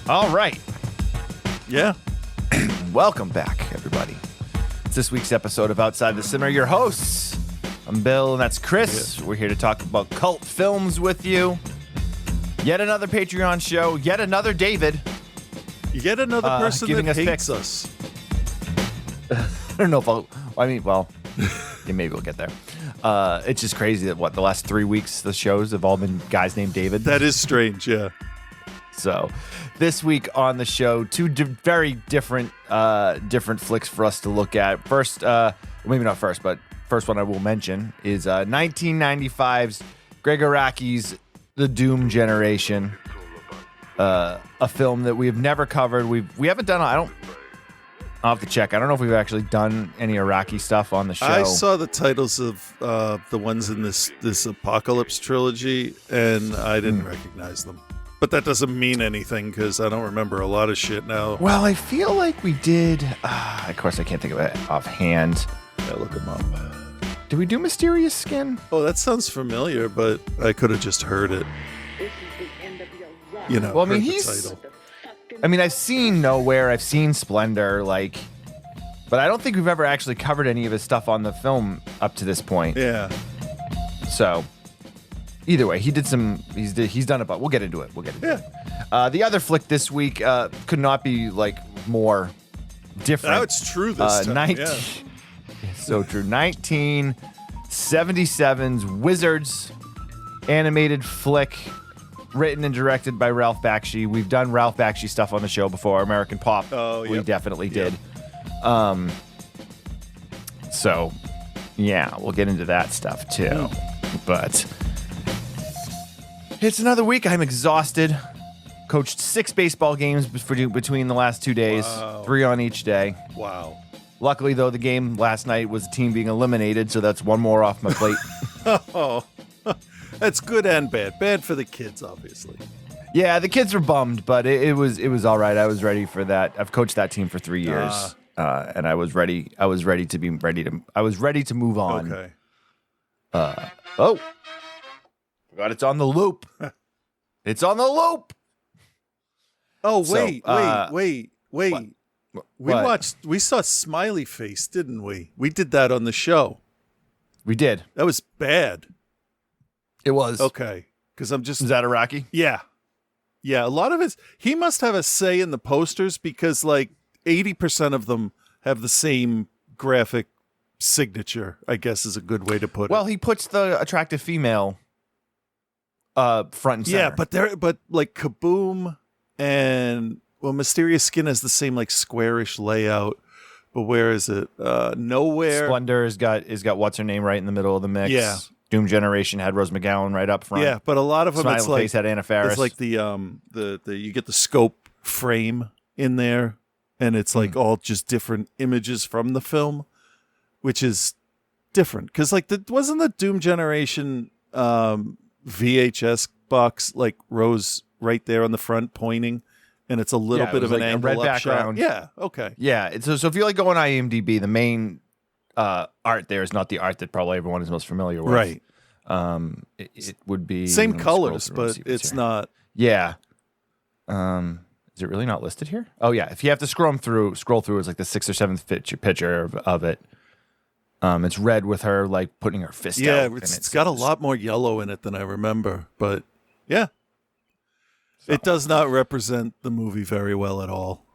All right. Yeah. Welcome back, everybody. It's this week's episode of Outside the Cinema. Your hosts, I'm Bill, and that's Chris. Yeah. We're here to talk about cult films with you. Yet another Patreon show. Yet another David. Yet another person giving that us hates picks. us. I don't know if yeah, maybe we'll get there. It's just crazy that, the last 3 weeks, the shows have all been guys named David. That is strange, yeah. So, this week on the show, two very different flicks for us to look at. First, maybe not first, but first one I will mention is 1995's Gregg Araki's The Doom Generation, a film that we have never covered. We haven't done. I'll have to check. I don't know if we've actually done any Araki stuff on the show. I saw the titles of the ones in this Apocalypse trilogy, and I didn't recognize them. But that doesn't mean anything because I don't remember a lot of shit now. Well, I feel like we did. Of course, I can't think of it offhand. Yeah, look them up. Did we do Mysterious Skin? Oh, that sounds familiar, but I could have just heard it. You know, well, I mean, heard the title. I've seen Nowhere, I've seen Splendor, but I don't think we've ever actually covered any of his stuff on the film up to this point. Yeah. So, either way, he's done it, but we'll get into it. The other flick this week could not be more different. Now it's true this time. Yeah. So true. 1977's Wizards animated flick, written and directed by Ralph Bakshi. We've done Ralph Bakshi stuff on the show before. American Pop. Oh, we definitely did. So, yeah, we'll get into that stuff too. But it's another week. I'm exhausted. Coached 6 baseball games between the last 2 days. Wow. 3 on each day. Wow. Luckily, though, the game last night was a team being eliminated, so that's one more off my plate. Oh, that's good and bad. Bad for the kids, obviously. Yeah, the kids were bummed, but it was all right. I was ready for that. I've coached that team for 3 years, and I was ready. I was ready to move on. Okay. Forgot it's on the loop. It's on the loop. Oh, wait. What? We saw Smiley Face, didn't we? We did that on the show. We did. That was bad. It was. Okay. Because Is that Iraqi? Yeah. Yeah, a lot of he must have a say in the posters because 80% of them have the same graphic signature, I guess is a good way to put it. Well, he puts the attractive female front and center. Yeah, but Kaboom and Mysterious Skin has the same squarish layout. But where is it? Nowhere. Splendor has got what's her name right in the middle of the mix. Yeah. Doom Generation had Rose McGowan right up front. Yeah, but a lot of them Smiley Face had Anna Faris. It's the you get the scope frame in there, and it's all just different images from the film, which is different because wasn't the Doom Generation VHS box Rose right there on the front pointing, and it's a little bit of an angle red up background. shot. Yeah, okay. Yeah, so if you go on IMDb, the main art there is not the art that probably everyone is most familiar with. Right. It would be same colors, but it's not. Yeah. Is it really not listed here? Oh yeah. If you have to scroll through, it's the 6th or 7th picture of it. It's red with her putting her fist out. Yeah, it's got a lot more yellow in it than I remember, but yeah. So. It does not represent the movie very well at all.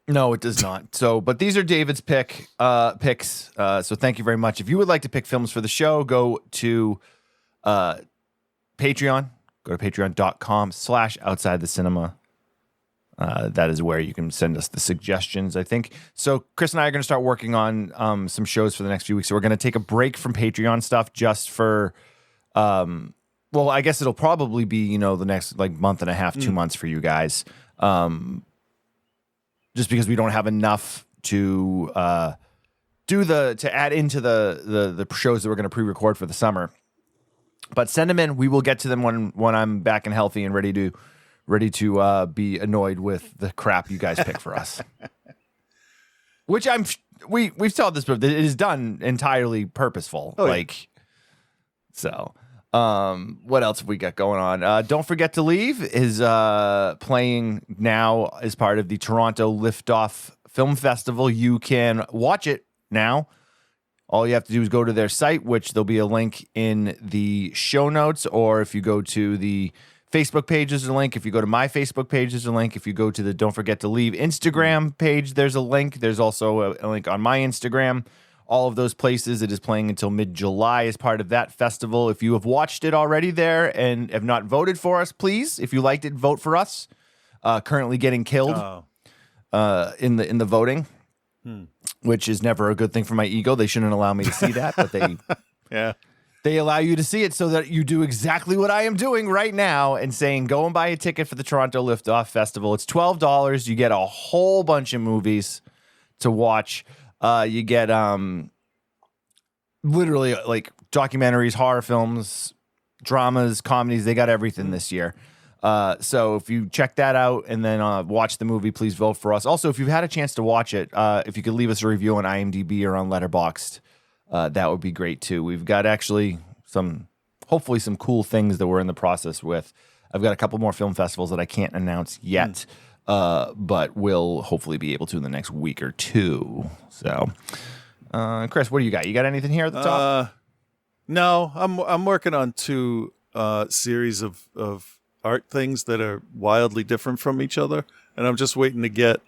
No, it does not. So, but these are David's picks. So thank you very much. If you would like to pick films for the show, go to Patreon. Go to patreon.com/outsidethecinema. That is where you can send us the suggestions, I think. So Chris and I are going to start working on some shows for the next few weeks. So we're going to take a break from Patreon stuff just for, I guess it'll probably be, the next month and a half, 2 months for you guys. Just because we don't have enough to add into the shows that we're going to pre-record for the summer. But send them in. We will get to them when I'm back and healthy and ready to be annoyed with the crap you guys pick for us. Which we've told this before. It is done entirely purposeful. Oh, yeah. So What else have we got going on? Don't Forget to Leave is playing now as part of the Toronto Liftoff Film Festival. You can watch it now. All you have to do is go to their site, which there'll be a link in the show notes, or if you go to the Facebook page, there's a link. If you go to my Facebook page, there's a link. If you go to the Don't Forget to Leave Instagram page, there's a link. There's also a link on my Instagram. All of those places. It is playing until mid-July as part of that festival. If you have watched it already there and have not voted for us, please, if you liked it, vote for us. Currently getting killed in the voting. Which is never a good thing for my ego. They shouldn't allow me to see that, but they allow you to see it so that you do exactly what I am doing right now and saying, go and buy a ticket for the Toronto Liftoff Festival. It's $12. You get a whole bunch of movies to watch. You get literally like documentaries, horror films, dramas, comedies. They got everything this year. So if you check that out and then watch the movie, please vote for us. Also, if you've had a chance to watch it, if you could leave us a review on IMDb or on Letterboxd, that would be great too. We've got actually hopefully some cool things that we're in the process with. I've got a couple more film festivals that I can't announce yet, but we'll hopefully be able to in the next week or two. So, Chris, what do you got? You got anything here at the top? No, I'm working on two series of art things that are wildly different from each other, and I'm just waiting to get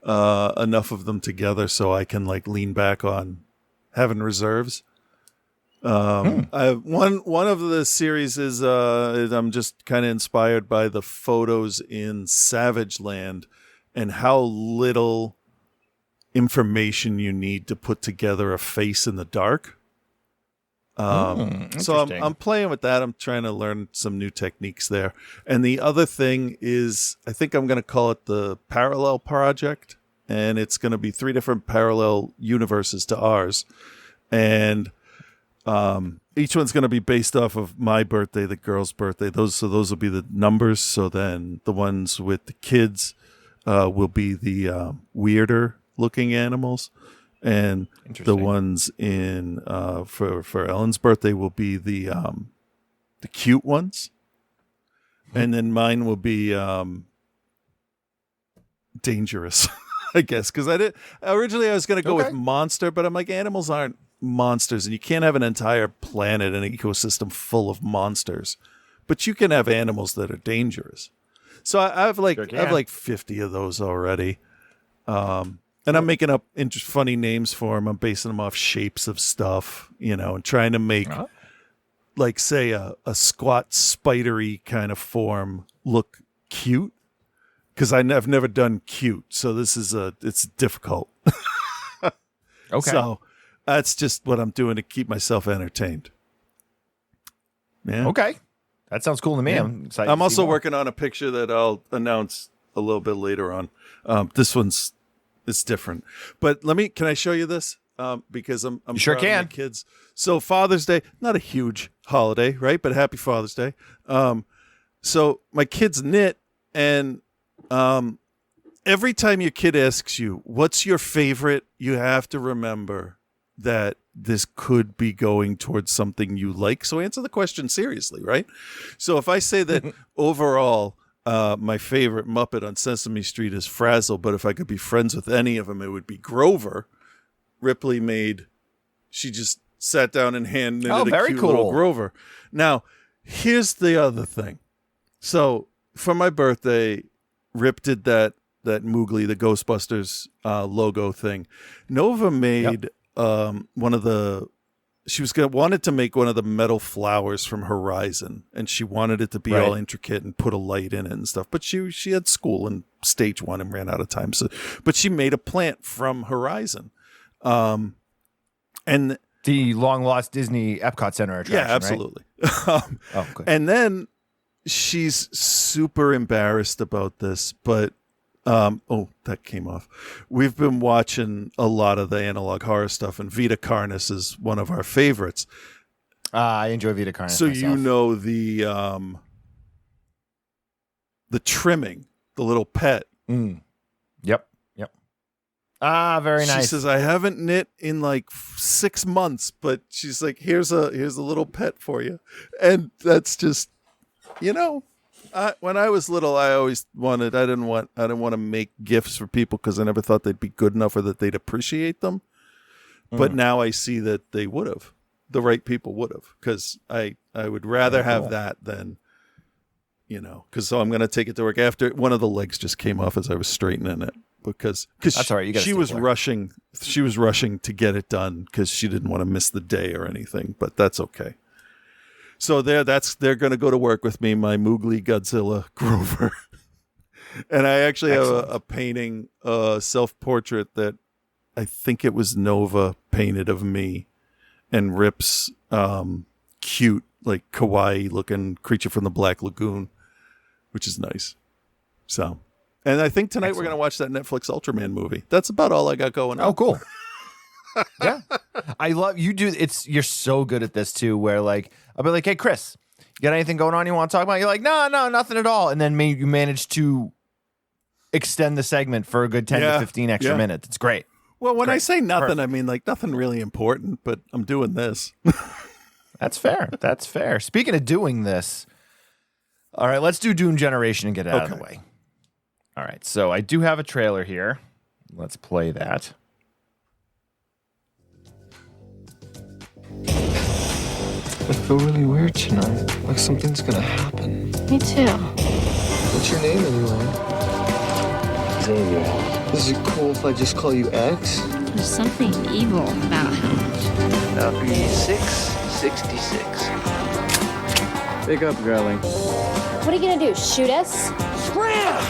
enough of them together so I can like lean back on having reserves. One of the series is I'm just kind of inspired by the photos in Savage Land and how little information you need to put together a face in the dark. So I'm playing with that. I'm trying to learn some new techniques there. And the other thing is, I think I'm going to call it the Parallel Project, and it's going to be 3 different parallel universes to ours. And each one's going to be based off of my birthday, the girl's birthday. Those will be the numbers. So then the ones with the kids will be the weirder looking animals. And the ones in for Ellen's birthday will be the cute ones, and then mine will be dangerous, I guess. Because originally I was going to go with monster, but I'm like, animals aren't monsters, and you can't have an entire planet and ecosystem full of monsters, but you can have animals that are dangerous. So I have like 50 of those already. And I'm making up funny names for them. I'm basing them off shapes of stuff, and trying to make, like, say, a squat, spidery kind of form look cute. Because I've never done cute, so it's difficult. Okay. So that's just what I'm doing to keep myself entertained. Yeah. Okay. That sounds cool to me. Yeah. I'm excited. I'm also working on a picture that I'll announce a little bit later on. This one's. It's different, but can I show you this? Because I'm sure proud of my kids. So Father's Day, not a huge holiday, right? But happy Father's Day. So my kids knit, and every time your kid asks you, what's your favorite, you have to remember that this could be going towards something you like. So answer the question seriously, right? So if I say that overall, my favorite Muppet on Sesame Street is Frazzle, but if I could be friends with any of them, it would be Grover. Ripley she just sat down and hand knitted a cute little Grover. Now, here's the other thing. So for my birthday, Rip did that Moogly, the Ghostbusters logo thing. Nova made wanted to make one of the metal flowers from Horizon, and she wanted it to be all intricate and put a light in it and stuff. But she had school in stage 1 and ran out of time. But she made a plant from Horizon, and the long lost Disney Epcot Center attraction. Yeah, absolutely. Right? And then she's super embarrassed about this, but. That came off. We've been watching a lot of the analog horror stuff, and Vita Carnis is one of our favorites. I enjoy Vita Carnis. So myself. The trimming, the little pet. Yep. Ah, very She nice. says, I haven't knit in like 6 months, but she's like, here's a little pet for you. And that's just, when I was little, I always wanted, I didn't want to make gifts for people because I never thought they'd be good enough or that they'd appreciate them. But now I see that they would have. The right people would have, because I would rather have that than, because I'm going to take it to work after. One of the legs just came off as I was straightening it. Because that's all right. You she was rushing. She was rushing to get it done because she didn't want to miss the day or anything. But that's okay. So they're going to go to work with me, my Moogly Godzilla Grover, and I actually have a painting, self-portrait that I think it was Nova painted of me, and Rip's cute, like kawaii looking creature from the Black Lagoon, which is nice. So. And I think tonight we're going to watch that Netflix Ultraman movie. That's about all I got going on. Oh, cool. Yeah. I love you you're so good at this too, where like, I'll be like, hey, Chris, you got anything going on you want to talk about? You're like, no, nothing at all. And then you manage to extend the segment for a good 10 to 15 extra minutes. It's great. Well, when I say nothing, I mean like nothing really important, but I'm doing this. That's fair. That's fair. Speaking of doing this, all right, let's do Doom Generation and get it out of the way. All right, so I do have a trailer here. Let's play that. I feel really weird tonight. Like something's gonna happen. Me too. What's your name anyway? Xavier. Is it cool if I just call you X? There's something evil about him. That'll be 666. Pick up, girlie. What are you gonna do, shoot us? Scram!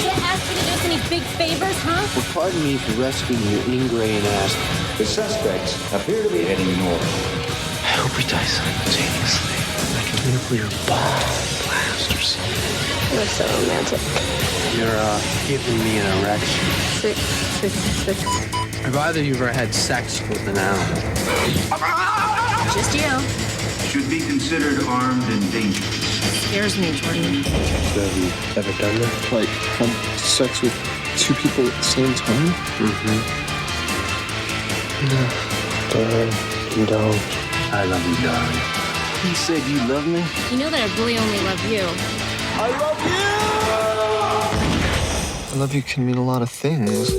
Gonna ask you to do us any big favors, huh? Well, pardon me for rescuing your ingrained ass. The suspects appear to be heading north. I hope we die simultaneously. Like a nuclear bomb blast or something. You're so romantic. You're, giving me an erection. 666. Have either of you ever had sex with an animal? Just you. Should be considered armed and dangerous. Scares me, Jordan. So have you ever done that? Like, have sex with two people at the same time? Mm-hmm. No. Dan, you don't. I love you, darling. He said you love me? You know that I really only love you. I love you! I love you can mean a lot of things.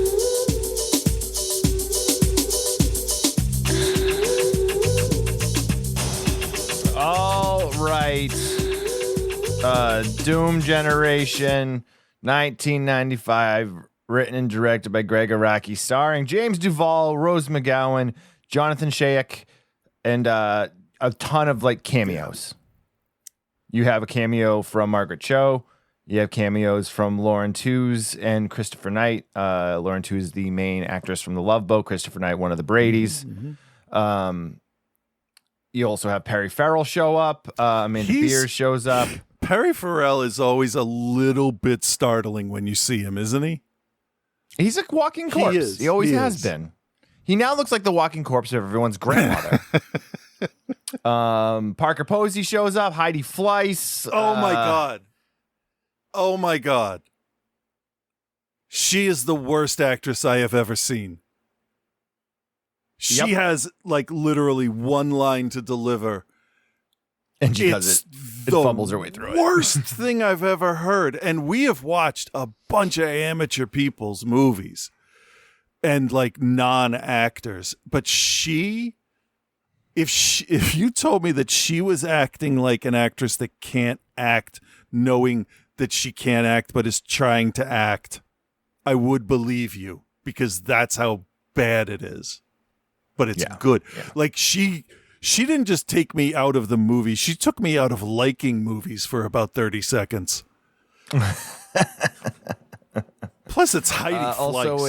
All right. Doom Generation, 1995, written and directed by Greg Araki, starring James Duval, Rose McGowan, Jonathan Shaik, and a ton of like cameos. You have a cameo from Margaret Cho. You have cameos from Lauren Tews and Christopher Knight. Lauren Tews, the main actress from The Love Boat. Christopher Knight, one of the Bradys. You also have Perry Farrell show up. Amanda Beers shows up. Perry Farrell is always a little bit startling when you see him, isn't he? He's a walking corpse. He always has been. He now looks like the walking corpse of everyone's grandmother. Parker Posey shows up. Heidi Fleiss. Oh my God. Oh my God. She is the worst actress I have ever seen. She has like literally one line to deliver. And she does it fumbles her way through it. Worst thing I've ever heard. And we have watched a bunch of amateur people's movies and like non-actors. But if you told me that she was acting like an actress that can't act, knowing that she can't act but is trying to act, I would believe you, because that's how bad it is. But it's good. Yeah. Like she didn't just take me out of the movie. She took me out of liking movies for about 30 seconds. Plus, it's Heidi Fleiss. Also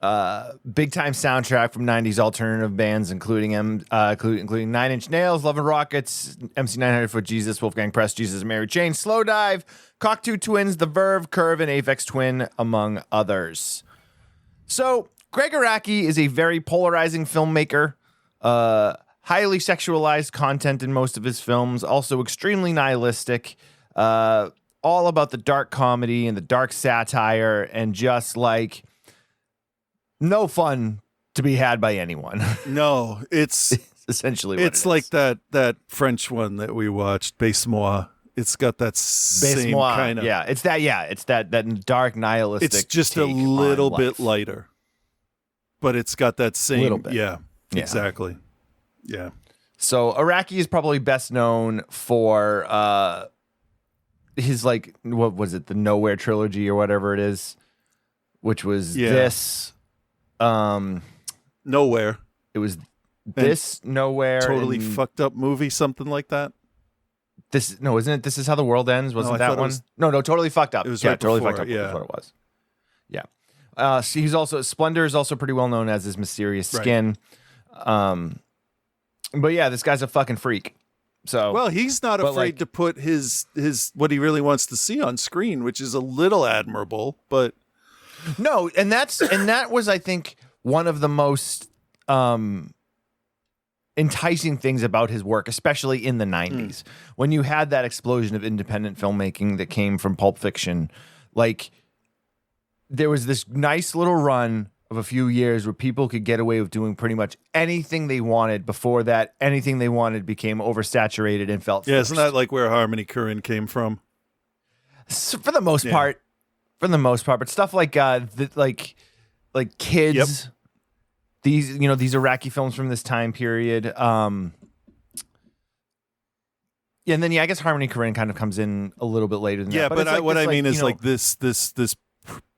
a big time soundtrack from 90s alternative bands, including Nine Inch Nails, Love and Rockets, MC 900 Foot Jesus, Wolfgang Press, Jesus and Mary Chain, Slow Dive, Cocteau Twins, The Verve, Curve, and Aphex Twin, among others. So Greg Araki is a very polarizing filmmaker. Highly sexualized content in most of his films, also extremely nihilistic, all about the dark comedy and the dark satire, and just like no fun to be had by anyone. No, it's Essentially what it's it like is. that French one that we watched, Base-moi. It's got that same Base-moi, kind of. yeah, it's that dark nihilistic. It's just a take on little bit life. lighter, but it's got that same. Little bit. Yeah, Yeah. exactly. Yeah. So Araki is probably best known for his like what was it, the Nowhere trilogy or whatever it is, which was Yeah. this. Nowhere. It was this Nowhere. Totally and fucked up movie, something like that. This no, isn't it? This is how the world ends. Wasn't I that thought it one? was- No, totally fucked up. It was yeah, right totally before fucked up. it, yeah. That's what it was. Yeah. So he's also Splendor is also pretty well known as his mysterious Right. skin. But yeah, this guy's a fucking freak. So Well, he's not But, afraid like- to put his what he really wants to see on screen, which is a little admirable, but no, and that was I think one of the most enticing things about his work, especially in the 90s, when you had that explosion of independent filmmaking that came from Pulp Fiction. Like, there was this nice little run of a few years where people could get away with doing pretty much anything they wanted. Before that, anything they wanted became oversaturated and felt yeah, forced. isn't that like where Harmony Korine came from? So for the most Yeah. part, but stuff like like Kids, Yep. these Iraqi films from this time period. Yeah, and then I guess Harmony Korine kind of comes in a little bit later than Yeah, that. but it's like what this, I mean is you know- like this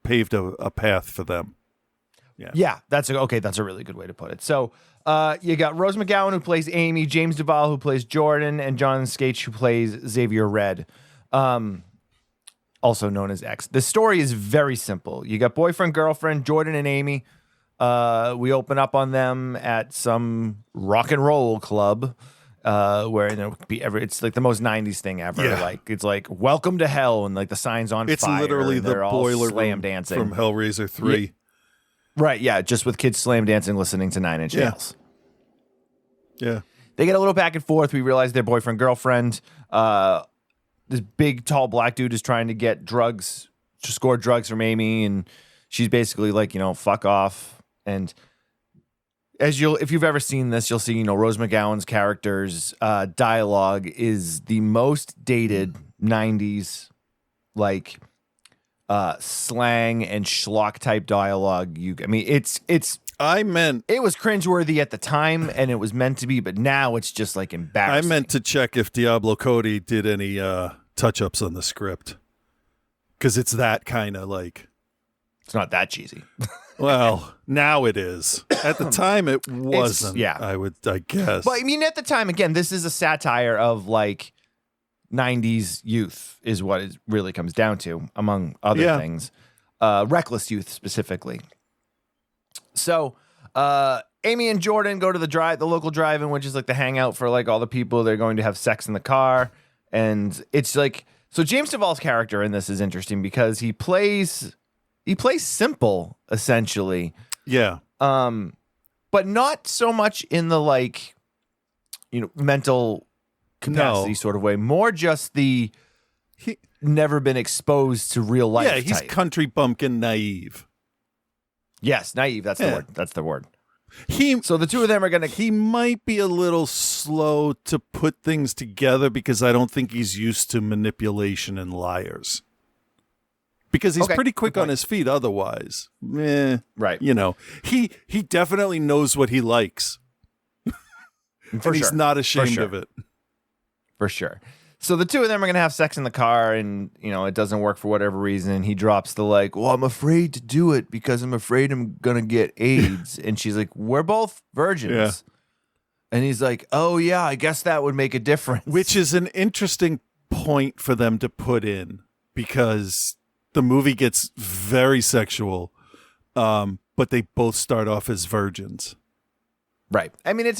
paved a path for them. Yeah, that's a really good way to put it. So you got Rose McGowan, who plays Amy, James Duval, who plays Jordan, and Jonathan Skaich, who plays Xavier Red, also known as X. The story is very simple. You got boyfriend, girlfriend, Jordan and Amy. We open up on them at some rock and roll club where it's like the most 90s thing ever. Yeah. Like it's like welcome to hell, and like the signs on It's fire. literally and the they're all boiler slam room dancing from Hellraiser 3. Right, yeah, just with kids slam dancing, listening to Nine Inch Yeah. Nails. Yeah. They get a little back and forth. We realize they're boyfriend, girlfriend. This big, tall black dude is trying to get drugs, to score drugs from Amy, and she's basically like, fuck off. And if you've ever seen this, you'll see, Rose McGowan's character's dialogue is the most dated 90s, like, slang and schlock type dialogue. It was cringeworthy at the time, and it was meant to be, but now it's just like I embarrassing. meant to check if Diablo Cody did any touch-ups on the script. Because it's that kind of like... It's not that cheesy. Well, now it is. At the time, it wasn't. yeah. I guess. But I mean, at the time, again, this is a satire of like 90s youth, is what it really comes down to, among other Yeah. things. Reckless youth specifically. So, Amy and Jordan go to the local drive-in, which is like the hangout for like all the people. They're going to have sex in the car, and it's like, so James Duval's character in this is interesting because he plays simple essentially, yeah. but not so much in the like, mental capacity sort of way. More just the never been exposed to real life. Yeah, he's type. country bumpkin naive. Yes, naive. That's the Yeah. word. That's the word. He So the two of them are gonna. he might be a little slow to put things together because I don't think he's used to manipulation and liars. Because he's Okay, pretty quick good on point. his feet otherwise. Right. He definitely knows what he likes. For and he's sure. not ashamed sure. of it. For sure. So the two of them are going to have sex in the car, and, it doesn't work for whatever reason. He drops the like, well, I'm afraid to do it because I'm afraid I'm going to get AIDS. And she's like, we're both virgins. Yeah. And he's like, oh, yeah, I guess that would make a difference. Which is an interesting point for them to put in because the movie gets very sexual, but they both start off as virgins. Right. I mean, it's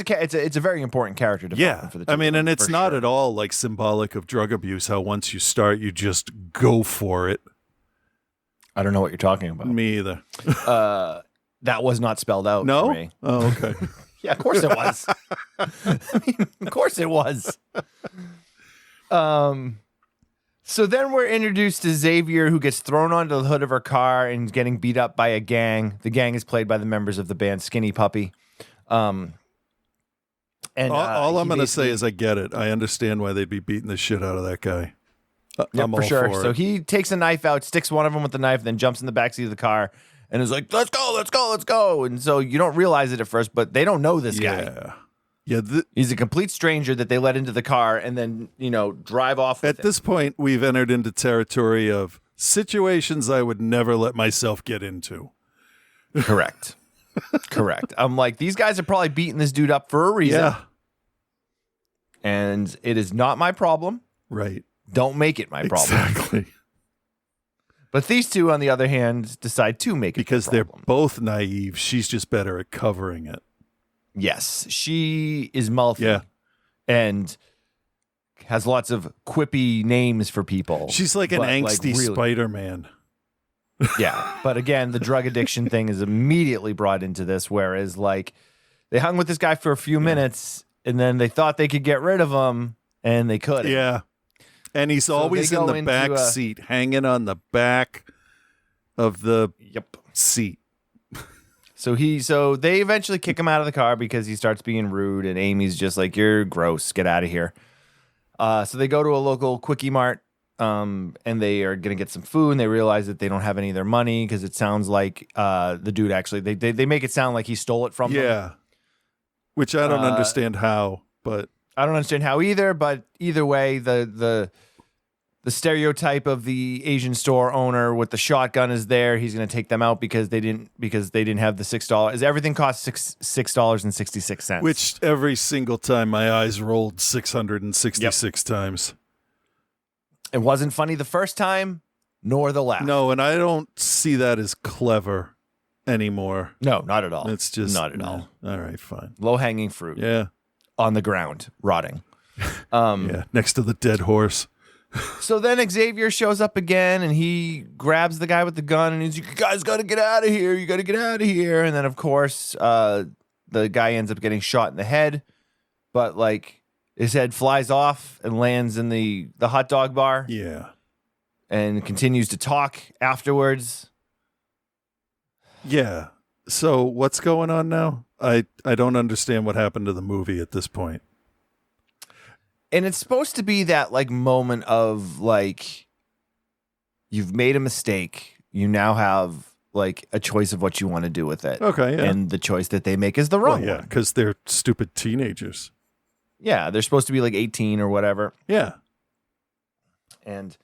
a very important character development Yeah. for the two I mean, of them, and it's for not sure. at all like symbolic of drug abuse, how once you start, you just go for it. I don't know what you're talking about. Me either. That was not spelled out No? for me. Oh, okay. Yeah, of course it was. I mean, of course it was. So then we're introduced to Xavier, who gets thrown onto the hood of her car and is getting beat up by a gang. The gang is played by the members of the band Skinny Puppy. And all I'm he going to say basically- is I get it. I understand why they'd be beating the shit out of that guy. Yeah, I'm for all sure. for So it. he takes a knife out, sticks one of them with the knife, then jumps in the backseat of the car and is like, let's go, let's go, let's go. And so you don't realize it at first, but they don't know this guy. Yeah. Yeah. He's a complete stranger that they let into the car and then, drive off with At him. this point, we've entered into territory of situations I would never let myself get into. Correct. Correct. I'm like, these guys are probably beating this dude up for a reason. Yeah. And it is not my problem. Right. Don't make it my problem. Exactly. But these two, on the other hand, decide to make it Because the they're problem. both naive. She's just better at covering it. Yes, she is Malfi. Yeah. And has lots of quippy names for people. She's like an But, angsty really- Spider-Man. Yeah. But again, the drug addiction thing is immediately brought into this, whereas they hung with this guy for a few minutes and then they thought they could get rid of him and they couldn't. Yeah. And he's So always they in go the into, back seat, hanging on the back of the Yep. seat. So they eventually kick him out of the car because he starts being rude, and Amy's just like, "You're gross, get out of here." So they go to a local Quickie Mart, and they are gonna get some food, and they realize that they don't have any of their money because it sounds like the dude actually they make it sound like he stole it from them. Yeah. Which I don't understand how, but I don't understand how either, but either way, the stereotype of the Asian store owner with the shotgun is there. He's going to take them out because they didn't have the $6. Everything costs $6.66. which every single time my eyes rolled 666 times. It wasn't funny the first time, nor the last. No, and I don't see that as clever anymore. No, not at all. It's just not at all. All right, fine. Low hanging fruit Yeah. on the ground, rotting. Yeah. Next to the dead horse. So then Xavier shows up again and he grabs the guy with the gun and he's like, "You guys got to get out of here. You got to get out of here." And then, of course, the guy ends up getting shot in the head, but his head flies off and lands in the hot dog bar Yeah. and continues to talk afterwards. Yeah. So what's going on now? I don't understand what happened to the movie at this point. And it's supposed to be that moment of you've made a mistake. You now have a choice of what you want to do with it. Okay, yeah. And the choice that they make is the Well, wrong yeah, one. because they're stupid teenagers. Yeah, they're supposed to be 18 or whatever. Yeah. And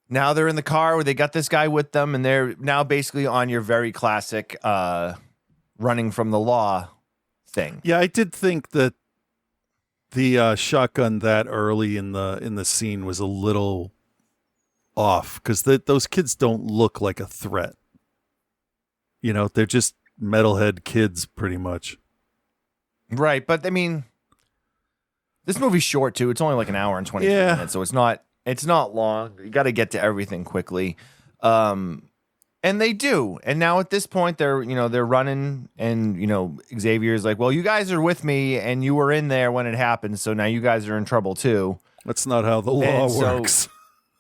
now they're in the car where they got this guy with them, and they're now basically on your very classic running from the law thing. Yeah, I did think that the shotgun that early in the scene was a little off because those kids don't look like a threat. They're just metalhead kids pretty much. Right, but I mean, this movie's short too. It's only an hour and 20 Yeah. minutes, so it's not long. You got to get to everything quickly. And they do. And now at this point they're running and Xavier's like, "Well, you guys are with me and you were in there when it happened, so now you guys are in trouble too." That's not how the law And so- works.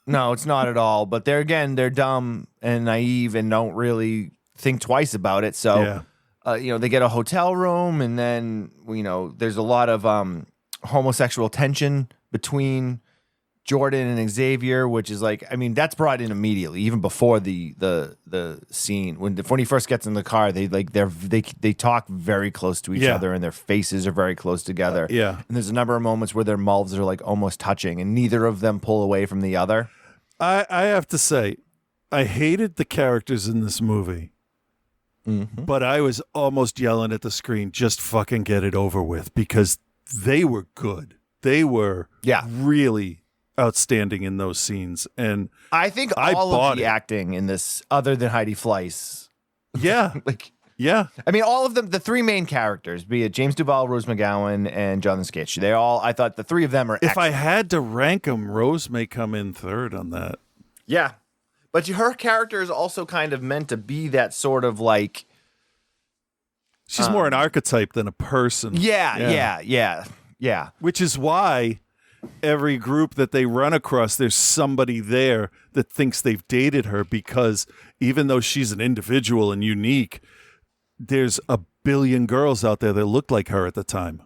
No, it's not at all. But they're dumb and naive and don't really think twice about it. So, Yeah. they get a hotel room, and then there's a lot of homosexual tension between Jordan and Xavier, which is that's brought in immediately, even before the scene when he first gets in the car. They talk very close to each Yeah. other, and their faces are very close together. Yeah. And there's a number of moments where their mouths are almost touching, and neither of them pull away from the other. I have to say, I hated the characters in this movie, but I was almost yelling at the screen, just fucking get it over with, because they were good. They were really outstanding in those scenes. And I think I all bought of the it. acting in this, other than Heidi Fleiss, yeah, yeah. I mean, all of them, the three main characters, be it James Duval, Rose McGowan, and Jonathan Skitch, I thought the three of them are If I excellent. had to rank them, Rose may come in third on that. Yeah. But her character is also kind of meant to be that sort of She's more an archetype than a person. yeah. Which is why every group that they run across, there's somebody there that thinks they've dated her because even though she's an individual and unique, there's a billion girls out there that looked like her at the time.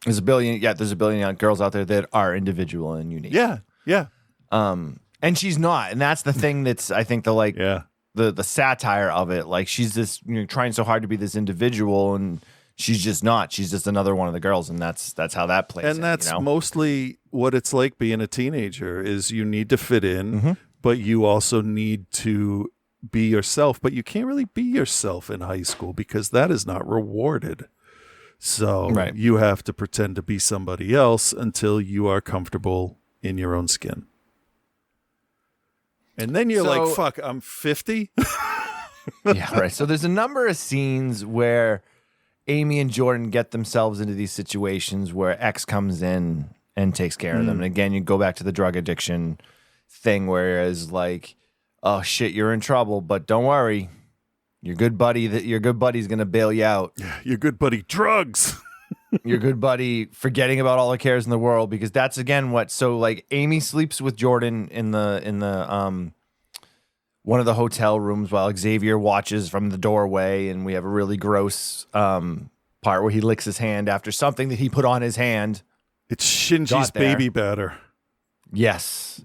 There's a billion young girls out there that are individual and unique. Yeah, yeah. And she's not, and that's the thing that's I think the satire of it. Like she's this trying so hard to be this individual, and she's just not. She's just another one of the girls, and that's how that plays. And that's mostly what it's like being a teenager. Is you need to fit in, but you also need to be yourself. But you can't really be yourself in high school because that is not rewarded. So you have to pretend to be somebody else until you are comfortable in your own skin. And then you're like, fuck, I'm 50? Yeah, right. So there's a number of scenes where Amy and Jordan get themselves into these situations where X comes in and takes care of them. And again, you go back to the drug addiction thing, whereas like, oh shit, you're in trouble, but don't worry. Your good buddy's going to bail you out. Your good buddy, drugs. Your good buddy forgetting about all the cares in the world, because that's again like Amy sleeps with Jordan in the one of the hotel rooms while Xavier watches from the doorway, and we have a really gross part where he licks his hand after something that he put on his hand. It's Shinji's baby batter. Yes.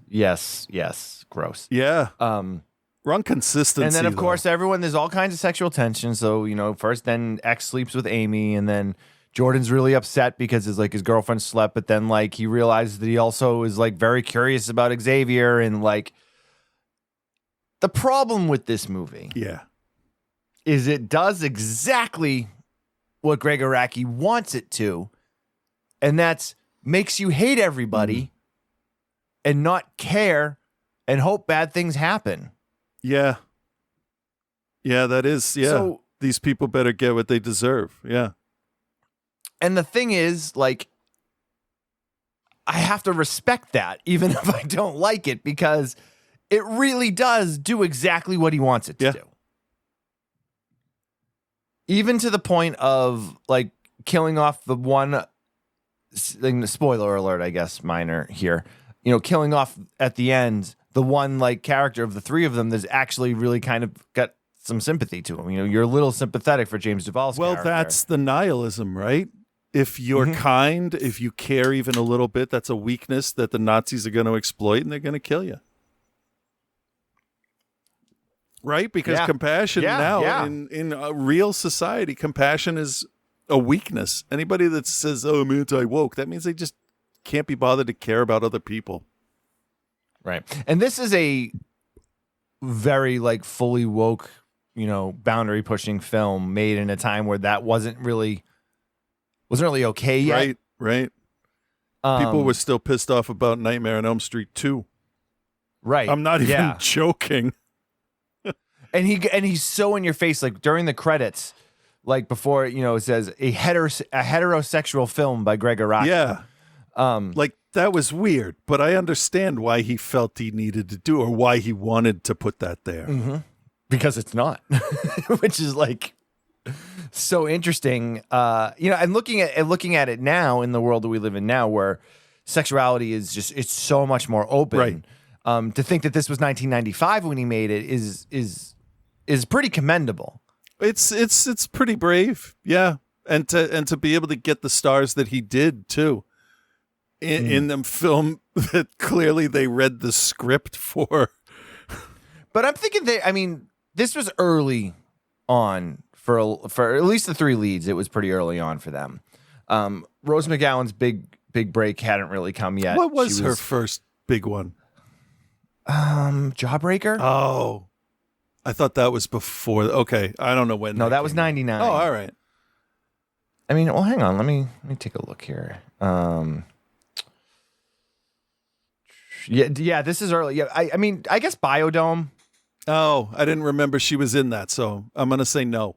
Gross. Yeah. Wrong consistency. And then of course there's all kinds of sexual tension. So, first then X sleeps with Amy, and then Jordan's really upset because his girlfriend slept, but then like he realizes that he also is like very curious about Xavier, and like the problem with this movie is it does exactly what Greg Araki wants it to, and that's makes you hate everybody and not care and hope bad things happen. Yeah. Yeah, that is. Yeah. So, these people better get what they deserve. Yeah. And the thing is, like, I have to respect that, even if I don't like it, because it really does do exactly what he wants it to do. Even to the point of, like, killing off the one, spoiler alert, I guess, minor here, killing off at the end the one, like, character of the three of them that's actually really kind of got some sympathy to him. You're a little sympathetic for James Duvall's character. Well, that's the nihilism, right? If you're kind, if you care even a little bit, that's a weakness that the Nazis are going to exploit, and they're going to kill you. Right? Because compassion now in a real society, compassion is a weakness. Anybody that says, oh, I'm anti-woke, that means they just can't be bothered to care about other people. Right. And this is a very like fully woke, boundary pushing film made in a time where that wasn't really okay yet. Right. People were still pissed off about Nightmare on Elm Street 2. Right. I'm not even joking. And he's so in your face, like during the credits, like before, it says a heterosexual film by Greg Araki. Yeah. Like that was weird, but I understand why he felt he needed to do, or why he wanted to put that there. Mm-hmm. Because it's not, which is like so interesting. And looking at it now in the world that we live in now, where sexuality is it's so much more open. Right. To think that this was 1995 when he made it is pretty commendable. It's pretty brave. Yeah. And to be able to get the stars that he did too. In them film that clearly they read the script for. But I'm thinking this was early on for at least the three leads. It was pretty early on for them. Rose McGowan's big break hadn't really come yet. What was her first big one? Jawbreaker? Oh, I thought that was before. Okay, I don't know when. No, that was 99. Oh, all right. Hang on. Let me take a look here. Yeah, this is early. Yeah, I guess Biodome. Oh, I didn't remember she was in that, so I'm gonna say no.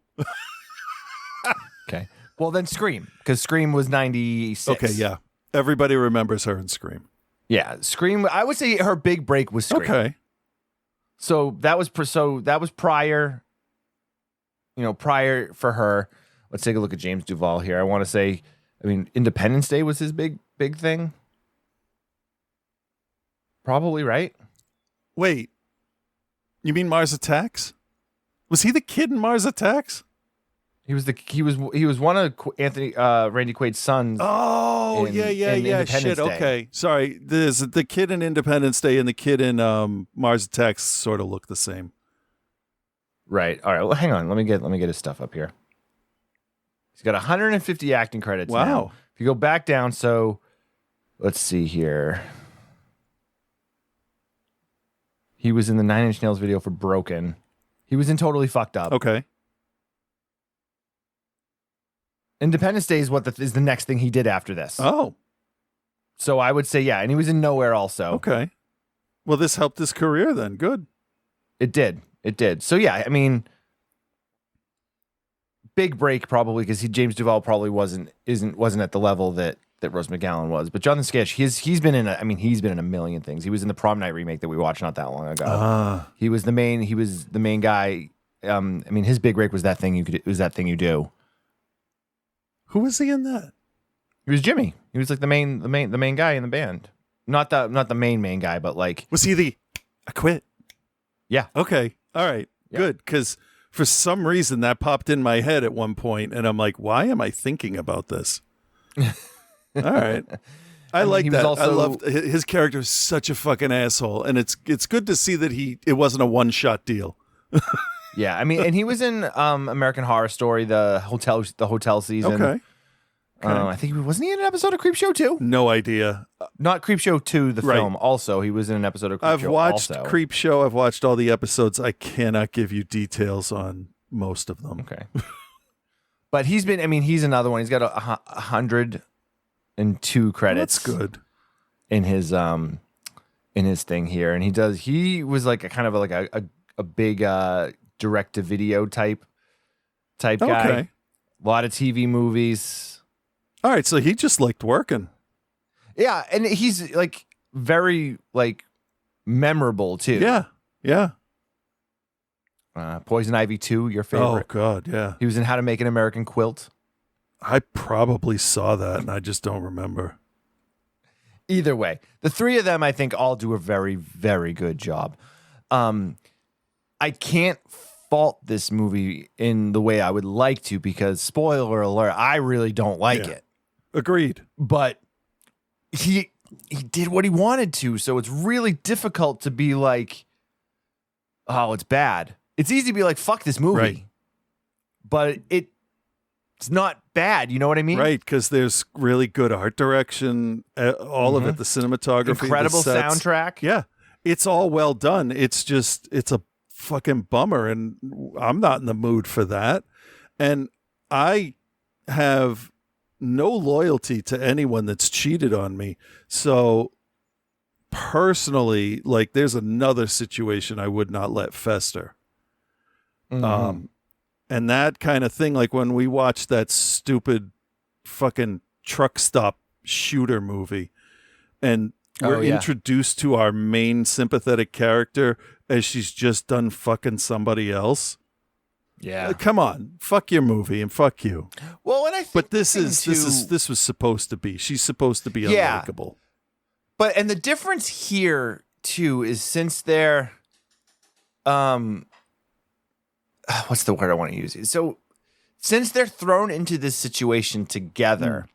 Okay. Well, then Scream, because Scream was 96. Okay, yeah. Everybody remembers her in Scream. Yeah, Scream. I would say her big break was Scream. Okay. So that was prior. Prior for her. Let's take a look at James Duvall here. I want to say, Independence Day was his big thing. Probably right. Wait, you mean Mars Attacks? Was he the kid in Mars Attacks? He was one of Randy Quaid's sons. Oh, in Independence Shit. Day. Okay, sorry. There's the kid in Independence Day and the kid in Mars Attacks sort of look the same. Right. All right. Well, hang on. Let me get his stuff up here. He's got 150 acting credits Wow. now. If you go back down, so let's see here. He was in the Nine Inch Nails video for Broken. He was in Totally Fucked Up. Okay. Independence Day is is the next thing he did after this. Oh, So I would say, yeah. And he was in Nowhere also. okay. Well, this helped his career then. Good. It did. It did. So yeah, I mean, big break probably because James Duval probably wasn't at the level that Rose McGowan was. But Jonathan Sketch, he's been in a million things. He was in the Prom Night remake that we watched not that long ago. He was the main guy. I mean, his big break was That Thing You Do. Who was he in that? He was Jimmy. He was like the main guy in the band. Not the main guy, but like Was he the I quit? yeah. Okay. All right. Yeah. Good. Because for some reason that popped in my head at one point, and I'm like, why am I thinking about this? All right. I mean, like he was that. I also- loved his character is such a fucking asshole, and it's good to see that it wasn't a one shot deal. Yeah, I mean, and he was in American Horror Story, the hotel season. Okay. I think wasn't he in an episode of Creepshow 2? No idea. Not Creepshow 2, the Right. film. Also, he was in an episode of Creepshow. I've watched also. Creepshow. I've watched all the episodes. I cannot give you details on most of them. Okay, but he's another one. He's got 102 credits. That's good. in his thing here, and he was like a kind of like a big direct to video type guy. Okay. A lot of TV movies. All right. So he just liked working. Yeah, and he's like very like memorable too. Yeah. Yeah. Poison Ivy 2, your Oh favorite. God. Yeah. He was in How to Make an American Quilt. I probably saw that and I just don't remember. Either way, the three of them, I think, all do a very, very good job. I can't fault this movie in the way I would like to because, spoiler alert, I really don't like Yeah. it. Agreed. But he did what he wanted to, so it's really difficult to be like, oh, it's bad. It's easy to be like, fuck this movie. Right. But it's not bad, you know what I mean? Right. Because there's really good art direction, all of it, the cinematography, Incredible the sets. soundtrack. Yeah. It's all well done. It's a fucking bummer. And I'm not in the mood for that. And I have no loyalty to anyone that's cheated on me. So personally, like there's another situation I would not let fester. Mhm. And that kind of thing, like when we watched that stupid fucking truck stop shooter movie and we're Oh, yeah. introduced to our main sympathetic character as she's just done fucking somebody else. Yeah. Come on, fuck your movie and fuck you. Well, and I think But the this thing was supposed to be. She's supposed to be Yeah. unlikable. But and the difference here too is since they're what's the word I want to use? So since they're thrown into this situation together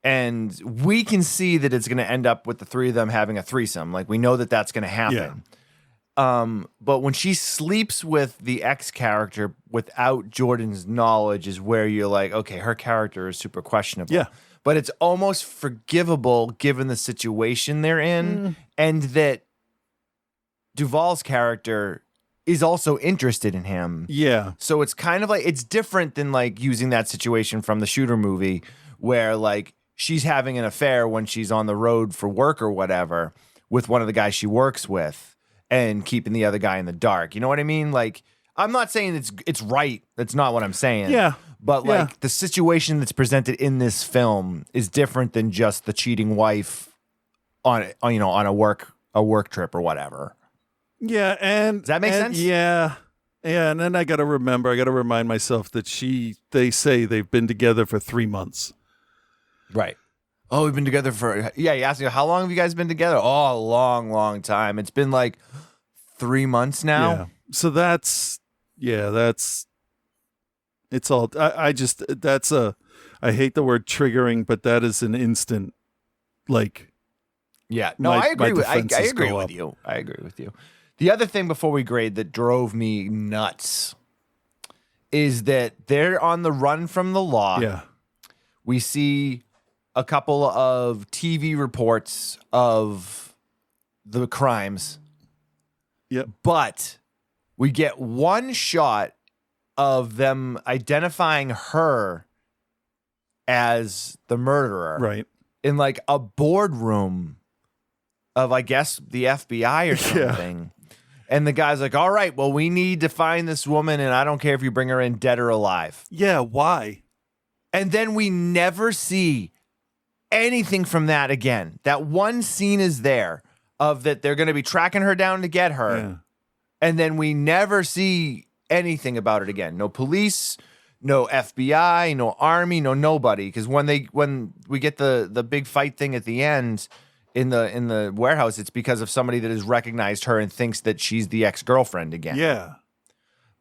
and we can see that it's going to end up with the three of them having a threesome, like we know that that's going to happen. But when she sleeps with the ex character without Jordan's knowledge is where you're like, okay, her character is super questionable. Yeah. But it's almost forgivable given the situation they're in and that Duvall's character is also interested in him. Yeah. So it's kind of like, it's different than like using that situation from the shooter movie where like she's having an affair when she's on the road for work or whatever with one of the guys she works with and keeping the other guy in the dark. You know what I mean? Like, I'm not saying it's right. That's not what I'm saying. Yeah. But Yeah. like the situation that's presented in this film is different than just the cheating wife on a work trip or whatever. Yeah, and Does that make sense? Yeah. Yeah, and then I got to remind myself that they say they've been together for 3 months. Right. Oh, we've been together for, he asked me, how long have you guys been together? Oh, a long, long time. It's been like 3 months now. Yeah. So it's all, I hate the word triggering, but that is an instant, like, Yeah. No, My- I agree my with I defenses agree go with up. you. I agree with you. The other thing before we grade that drove me nuts is that they're on the run from the law. yeah. We see a couple of TV reports of the crimes, Yep. but we get one shot of them identifying her as the murderer Right. in like a boardroom of, I guess, the FBI or something. And the guy's like, all right, well, we need to find this woman, and I don't care if you bring her in dead or alive. Yeah. Why? And then we never see anything from that again. That one scene is there of that they're going to be tracking her down to get her. Yeah. And then we never see anything about it again. No police, no FBI, no army, no nobody. Because when we get the big fight thing at the end in the warehouse, it's because of somebody that has recognized her and thinks that she's the ex-girlfriend again. Yeah.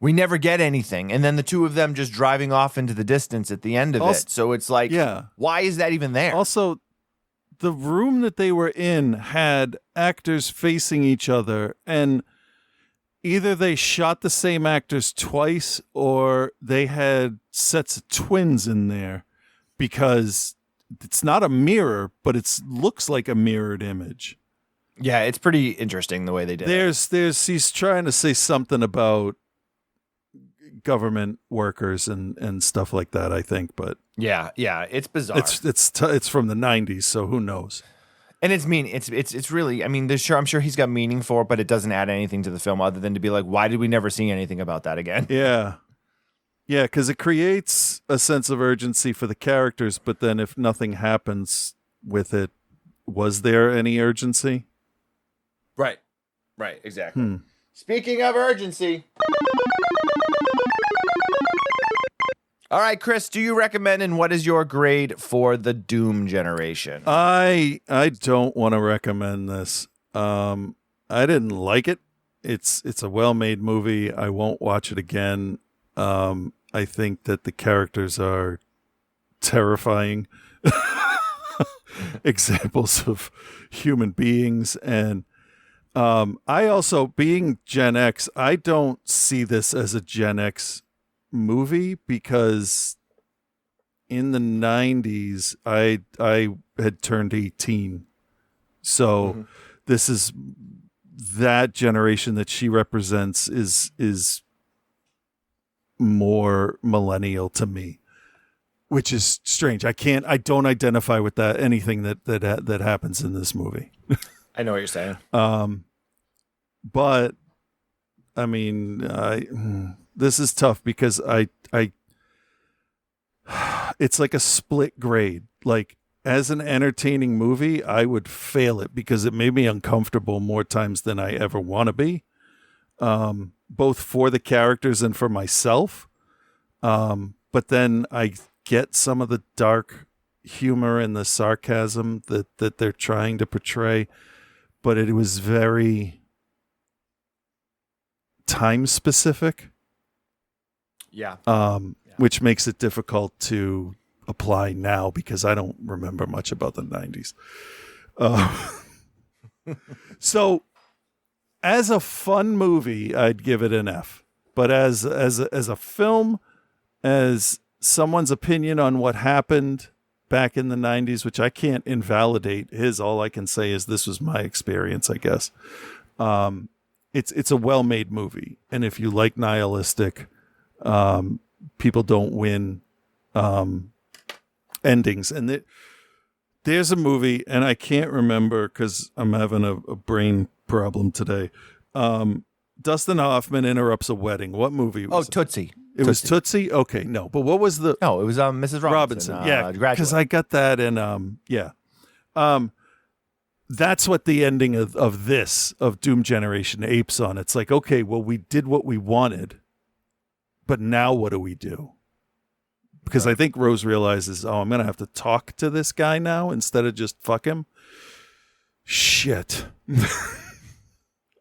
We never get anything. And then the two of them just driving off into the distance at the end of Also- it. So it's like, Yeah. why is that even there? Also, the room that they were in had actors facing each other, and either they shot the same actors twice or they had sets of twins in there, because it's not a mirror, but it looks like a mirrored image. Yeah, it's pretty interesting the way they did it. He's trying to say something about government workers and stuff like that, I think, but Yeah, it's bizarre. it's from the 90s, so who knows. And it's mean. It's really. I mean, I'm sure he's got meaning for it, but it doesn't add anything to the film other than to be like, why did we never see anything about that again? Yeah. Yeah, because it creates a sense of urgency for the characters, but then if nothing happens with it, was there any urgency? Right, exactly. Speaking of urgency. All right, Chris, do you recommend, and what is your grade for the Doom generation? I don't want to recommend this. I didn't like it. It's a well-made movie. I won't watch it again. I think that the characters are terrifying examples of human beings. And I also, being Gen X, I don't see this as a Gen X movie, because in the 90s I had turned 18. So this is that generation that she represents is more millennial to me, which is strange. I don't identify with that, anything that happens in this movie. I know what you're saying. But I mean, this is tough because I it's like a split grade. Like, as an entertaining movie, I would fail it because it made me uncomfortable more times than I ever want to be, both for the characters and for myself. But then I get some of the dark humor and the sarcasm that they're trying to portray, but it was very time specific. Yeah. Which makes it difficult to apply now because I don't remember much about the 90s. So as a fun movie, I'd give it an F. But as a film, as someone's opinion on what happened back in the 90s, which I can't invalidate all I can say is this was my experience, I guess. It's a well-made movie. And if you like nihilistic, people don't win endings. And there's a movie, and I can't remember because I'm having a brain problem today. Dustin Hoffman interrupts a wedding. What movie was it? Tootsie. It was Tootsie? Okay, no. But what was the... No, it was Mrs. Robinson. Yeah, Graduate. because I got that in... yeah. That's what the ending of Doom Generation apes on. It's like, okay, well, we did what we wanted, but now what do we do? because I think Rose realizes, oh, I'm going to have to talk to this guy now instead of just fuck him. Shit.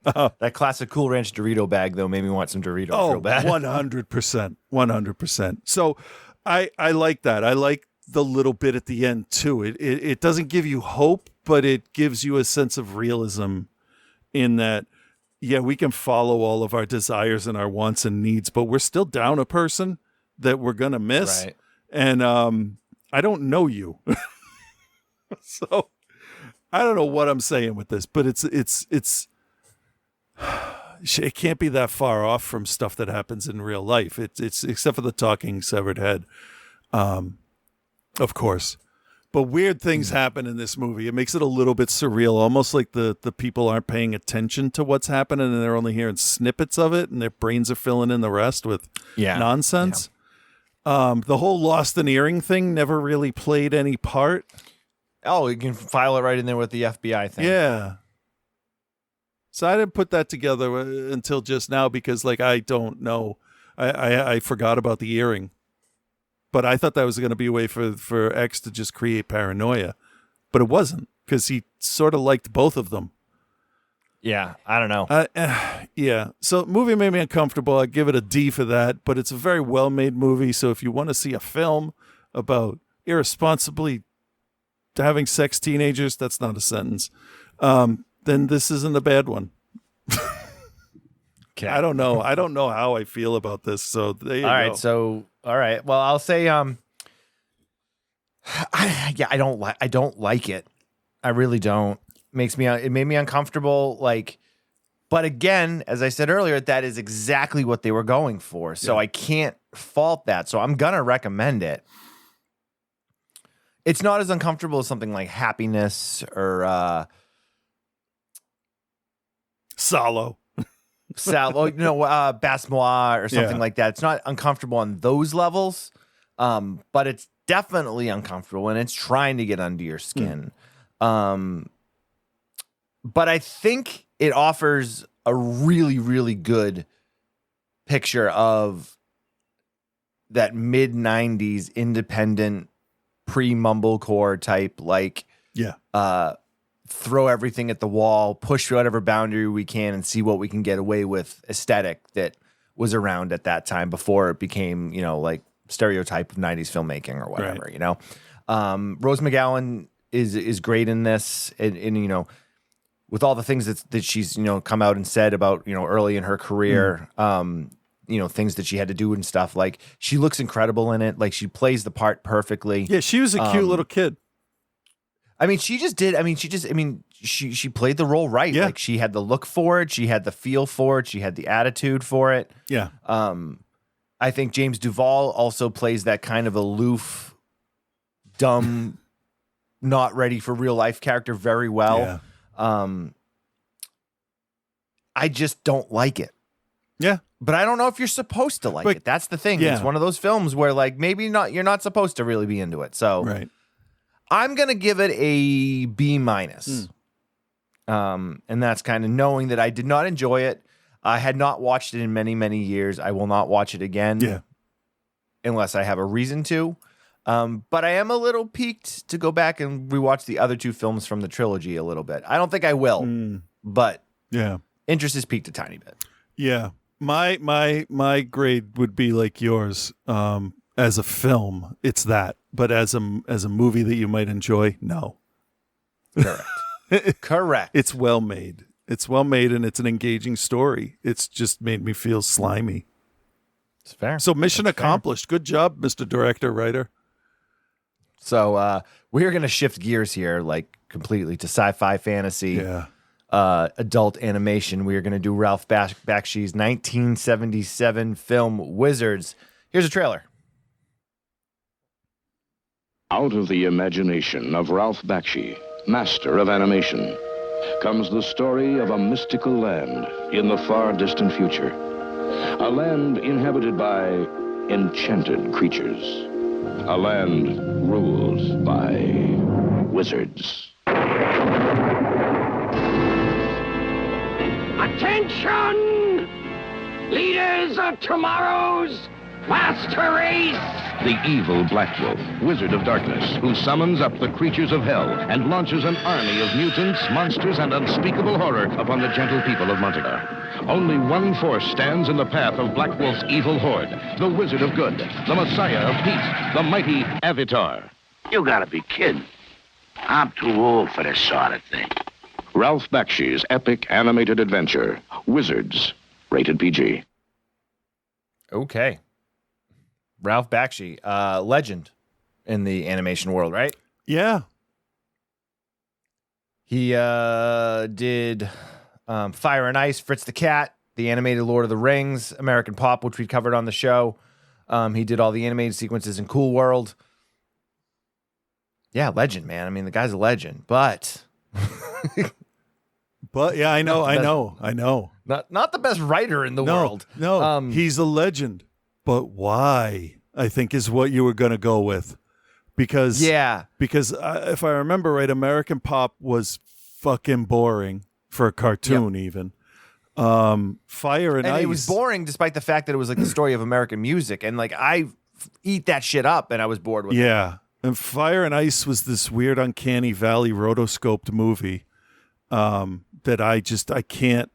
That classic Cool Ranch Dorito bag, though, made me want some Doritos real bad. 100%. 100%. So I like that. I like the little bit at the end, too. It doesn't give you hope, but it gives you a sense of realism in that, yeah, we can follow all of our desires and our wants and needs, but we're still down a person that we're going to miss. Right. And I don't know you. So I don't know what I'm saying with this, but it's it can't be that far off from stuff that happens in real life. It's except for the talking severed head, of course. But weird things happen in this movie. It makes it a little bit surreal, almost like the people aren't paying attention to what's happening and they're only hearing snippets of it, and their brains are filling in the rest with nonsense. Yeah. The whole lost an earring thing never really played any part. Oh, you can file it right in there with the FBI thing. Yeah. So I didn't put that together until just now because, like, I don't know. I forgot about the earring. But I thought that was going to be a way for X to just create paranoia. But it wasn't, because he sort of liked both of them. Yeah, I don't know. Yeah. So the movie made me uncomfortable. I'd give it a D for that. But it's a very well-made movie. So if you want to see a film about irresponsibly having sex teenagers, that's not a sentence. Then this isn't a bad one. Okay. I don't know. I don't know how I feel about this. So there you go. All right. So, all right. Well, I'll say, I don't like it. I really don't. It made me uncomfortable. Like, but again, as I said earlier, that is exactly what they were going for. So I can't fault that. So I'm going to recommend it. It's not as uncomfortable as something like Happiness or, Salo. Basse-Moi or something like that. It's not uncomfortable on those levels, but it's definitely uncomfortable and it's trying to get under your skin. But I think it offers a really, really good picture of that mid-90s independent pre-mumblecore type, like, throw everything at the wall, push whatever boundary we can, and see what we can get away with aesthetic that was around at that time before it became, like stereotype of 90s filmmaking or whatever, Rose McGowan is great in this, and with all the things that she's, come out and said about, early in her career, things that she had to do and stuff. Like, she looks incredible in it. Like, she plays the part perfectly. Yeah, she was a cute little kid. She played the role right. Yeah. Like, she had the look for it. She had the feel for it. She had the attitude for it. Yeah. I think James Duvall also plays that kind of aloof, dumb, not ready for real life character very well. Yeah. I just don't like it. Yeah. But I don't know if you're supposed to like it. That's the thing. Yeah. It's one of those films where, like, maybe you're not supposed to really be into it. So Right. I'm going to give it a B-. And that's kind of knowing that I did not enjoy it. I had not watched it in many, many years. I will not watch it again. Yeah. Unless I have a reason to. But I am a little piqued to go back and rewatch the other two films from the trilogy a little bit. I don't think I will, but interest is piqued a tiny bit. Yeah. My grade would be like yours. As a film, it's that. But as a movie that you might enjoy, no. Correct. Correct. It's well made. It's well made, and it's an engaging story. It's just made me feel slimy. It's fair. So mission accomplished. Good job, Mr. Director, writer. So we're going to shift gears here, like, completely to sci-fi fantasy, adult animation. We are going to do Ralph Bakshi's 1977 film Wizards. Here's a trailer. Out of the imagination of Ralph Bakshi, master of animation, comes the story of a mystical land in the far distant future. A land inhabited by enchanted creatures. A land ruled by wizards. Attention! Leaders of tomorrow's Master Ace! The evil Black Wolf, Wizard of Darkness, who summons up the creatures of hell and launches an army of mutants, monsters, and unspeakable horror upon the gentle people of Montagar. Only one force stands in the path of Black Wolf's evil horde, the Wizard of Good, the Messiah of Peace, the mighty Avatar. You gotta be kidding. I'm too old for this sort of thing. Ralph Bakshi's epic animated adventure, Wizards, rated PG. Okay. Ralph Bakshi, legend in the animation world, right? Yeah. He did Fire and Ice, Fritz the Cat, the animated Lord of the Rings, American Pop, which we covered on the show. He did all the animated sequences in Cool World. Yeah, legend, man. I mean, the guy's a legend, but Yeah, I know. not the best writer in the world. No, he's a legend. But why, I think, is what you were going to go with. Because if I remember right, American Pop was fucking boring for a cartoon even. Fire and Ice. It was boring despite the fact that it was like the story of American music. And like I eat that shit up and I was bored with it. Yeah. And Fire and Ice was this weird Uncanny Valley rotoscoped movie that I can't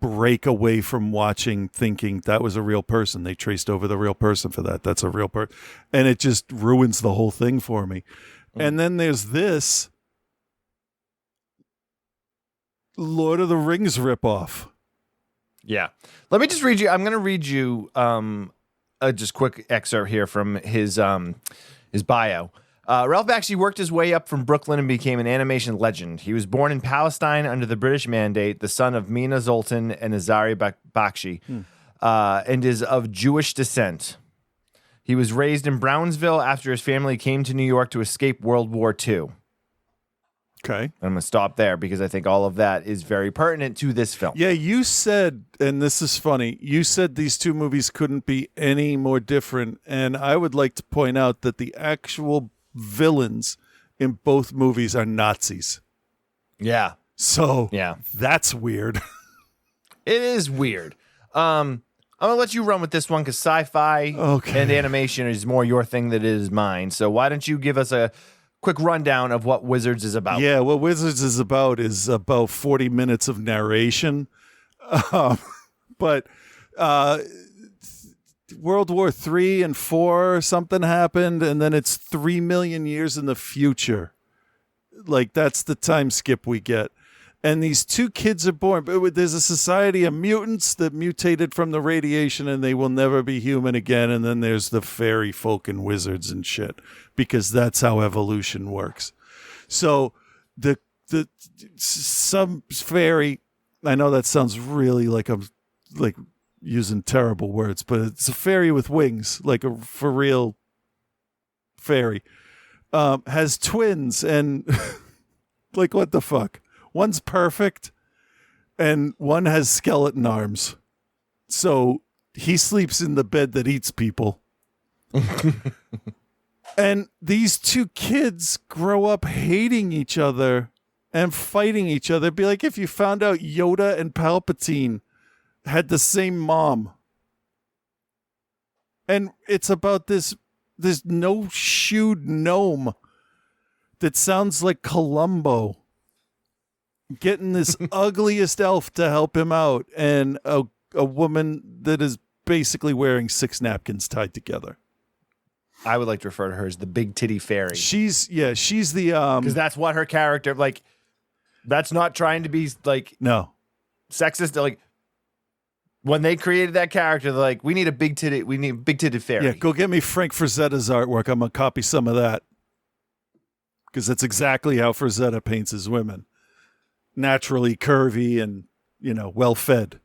break away from watching, thinking that was a real person. They traced over the real person for that. That's a real person. And it just ruins the whole thing for me. And then there's this Lord of the Rings ripoff. Yeah. Let me just read you. I'm going to read you a just quick excerpt here from his bio. Ralph Bakshi worked his way up from Brooklyn and became an animation legend. He was born in Palestine under the British Mandate, the son of Mina Zoltan and Azari Bakshi, and is of Jewish descent. He was raised in Brownsville after his family came to New York to escape World War II. Okay. I'm going to stop there because I think all of that is very pertinent to this film. Yeah, you said, and this is funny, you said these two movies couldn't be any more different. And I would like to point out that the actual villains in both movies are Nazis. Yeah. So yeah, that's weird. It is weird. I'm going to let you run with this one because sci-fi and animation is more your thing than it is mine. So why don't you give us a quick rundown of what Wizards is about? Yeah, what Wizards is about 40 minutes of narration. But World War III and IV or something happened, and then it's 3 million years in the future. Like, that's the time skip we get. And these two kids are born, but there's a society of mutants that mutated from the radiation and they will never be human again. And then there's the fairy folk and wizards and shit, because that's how evolution works. So some fairy, I know that sounds really like I'm like using terrible words, but it's a fairy with wings, like a for real fairy, has twins, and like, what the fuck? One's perfect and one has skeleton arms. So he sleeps in the bed that eats people. And these two kids grow up hating each other and fighting each other. It'd be like if you found out Yoda and Palpatine had the same mom. And it's about this no-shoed gnome that sounds like Columbo getting this ugliest elf to help him out, and a woman that is basically wearing 6 napkins tied together. I would like to refer to her as the big titty fairy. She's the because that's what her character, like, that's not trying to be like sexist. Like, when they created that character, they're like, we need a big titty fairy. Yeah, go get me Frank Frazetta's artwork. I'm gonna copy some of that, because that's exactly how Frazetta paints his women. Naturally curvy and, well fed.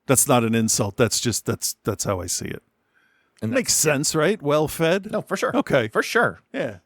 That's not an insult. That's just that's how I see it. And makes sense, right? Well fed. No, for sure. Okay, for sure. Yeah.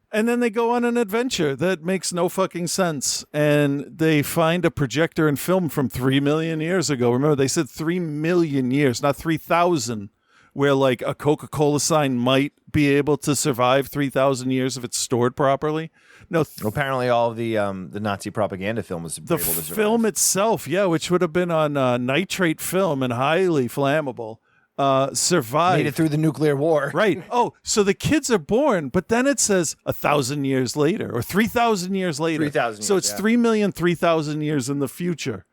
And then they go on an adventure that makes no fucking sense, and they find a projector and film from 3 million years ago. Remember, they said 3 million years, not 3,000. Where like a Coca-Cola sign might be able to survive 3,000 years if it's stored properly. No, apparently all of the Nazi propaganda film was the able to survive. film itself, yeah, which would have been on nitrate film and highly flammable, survived. Made it through the nuclear war. Right. Oh, so the kids are born, but then it says 1,000 years later or 3,000 years later. 3,000 So years, it's yeah. 3,003,000 years in the future.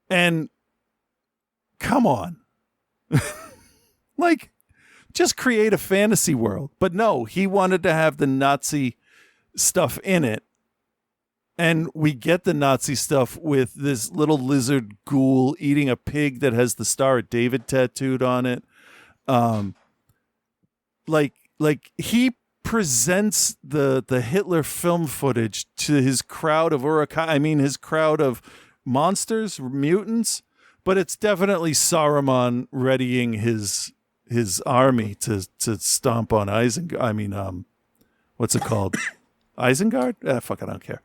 And come on. Like, just create a fantasy world. But no, he wanted to have the Nazi stuff in it. And we get the Nazi stuff with this little lizard ghoul eating a pig that has the Star of David tattooed on it. Like he presents the Hitler film footage to his crowd of his crowd of monsters, mutants, but it's definitely Saruman readying his army to stomp on Isengard. What's it called? Isengard? Fuck, I don't care.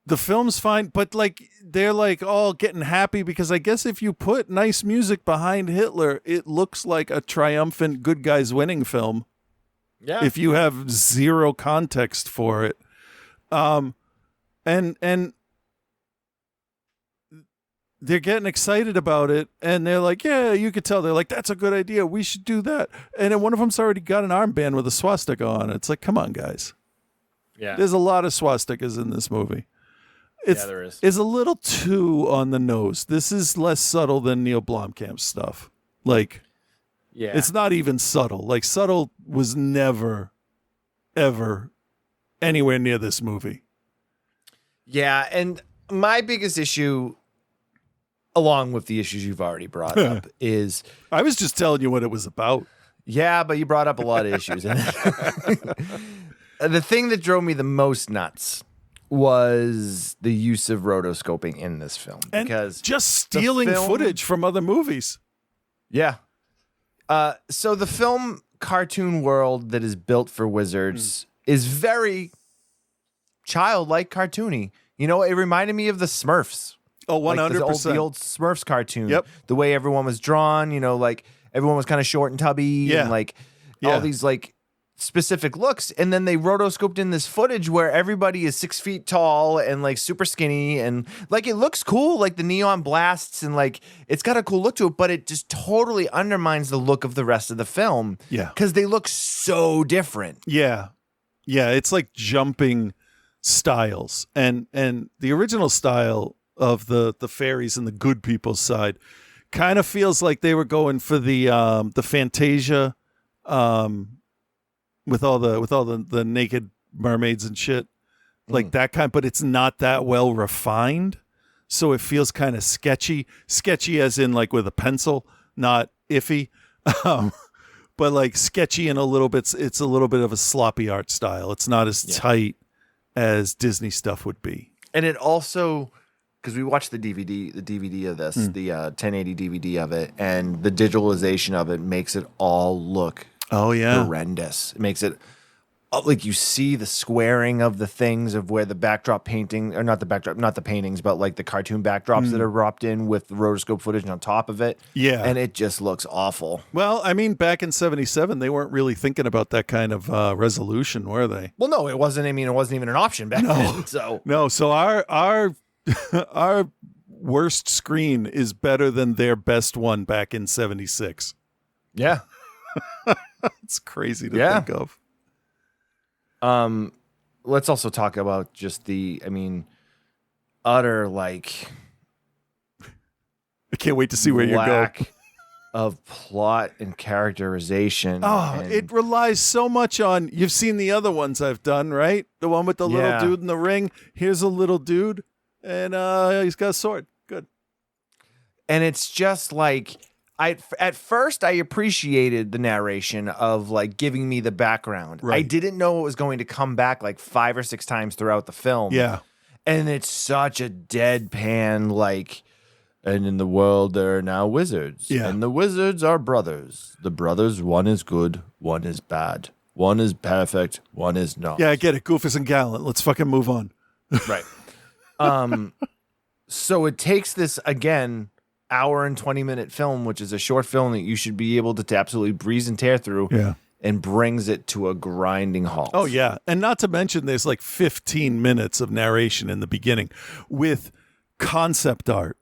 The film's fine, but like they're like all getting happy because I guess if you put nice music behind Hitler, it looks like a triumphant good guys winning film. Yeah. If you have zero context for it. And they're getting excited about it, and they're like, yeah, you could tell. They're like, that's a good idea. We should do that. And then one of them's already got an armband with a swastika on it. It's like, come on, guys. Yeah. There's a lot of swastikas in this movie. There is. It's a little too on the nose. This is less subtle than Neil Blomkamp's stuff. Like, Yeah. it's not even subtle. Like, subtle was never, ever anywhere near this movie. Yeah, and my biggest issue, along with the issues you've already brought up, is I was just telling you what it was about. yeah, but you brought up a lot of issues. The thing that drove me the most nuts was the use of rotoscoping in this film, And because just stealing film- footage from other movies. yeah. So the film cartoon world that is built for wizards is very childlike, cartoony. You know, it reminded me of the Smurfs. Oh, Like 100%. the old Smurfs cartoon. Yep. The way everyone was drawn, you know, like everyone was kind of short and tubby Yeah. and like Yeah. all these like specific looks. And then they rotoscoped in this footage where everybody is 6 feet tall and like super skinny and like it looks cool, like the neon blasts and like it's got a cool look to it, but it just totally undermines the look of the rest of the film. Yeah. Because they look so different. Yeah. Yeah, it's like jumping styles. And the original style of the fairies and the good people's side kind of feels like they were going for the Fantasia with all the naked mermaids and shit. Like that kind, but it's not that well refined. So it feels kind of sketchy. Sketchy as in like with a pencil, not iffy. But like sketchy and it's a little bit of a sloppy art style. It's not as tight as Disney stuff would be. And it also, because we watched the DVD of this, the 1080 DVD of it, and the digitalization of it makes it all look horrendous. It makes it like you see the squaring of the things of where the backdrop painting, or not the paintings, but like the cartoon backdrops that are dropped in with the rotoscope footage on top of it. Yeah. And it just looks awful. Well, I mean, back in 77, they weren't really thinking about that kind of resolution, were they? Well, no, it wasn't. I mean, it wasn't even an option back then. So No, so our our worst screen is better than their best one back in 76. yeah. It's crazy to think of. Let's also talk about just utter like I can't wait to see where you go. lack of plot and characterization. Oh, and it relies so much on, you've seen the other ones I've done, right? The one with the little Yeah. dude in the ring. Here's a little dude, and he's got a sword. Good. and it's just like at first I appreciated the narration of like giving me the background. I Right. didn't know it was going to come back like 5 or 6 times throughout the film. Yeah. And it's such a deadpan, like, and in the world there are now wizards. Yeah. And the wizards are brothers. The brothers, one is good, one is bad. One is perfect, one is not. Yeah, I get it. Goofus and Gallant. Let's fucking move on. Right. So it takes this, again, hour and 20-minute film, which is a short film that you should be able to absolutely breeze and tear through. Yeah. And brings it to a grinding halt. Oh, yeah. And not to mention there's like 15 minutes of narration in the beginning with concept art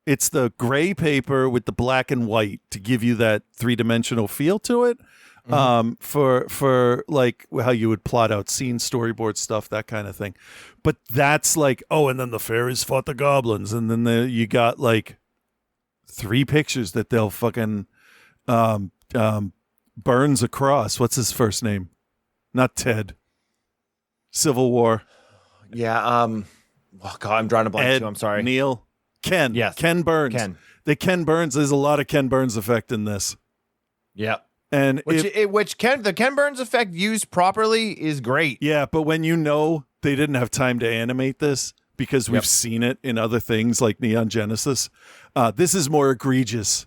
It's the gray paper with the black and white to give you that 3-dimensional feel to it. For like how you would plot out scenes, storyboard stuff, that kind of thing. But that's like, oh, and then the fairies fought the goblins, and then you got like 3 pictures that they'll fucking Burns across. What's his first name? Not Ted. Civil War. Yeah. Oh God, I'm drawing a blank too. I'm sorry. Neil. Ken. Yes. Ken Burns. Ken Burns. There's a lot of Ken Burns effect in this. Yeah. And the Ken Burns effect used properly is great. Yeah, but when you know they didn't have time to animate this because we've seen it in other things like Neon Genesis, this is more egregious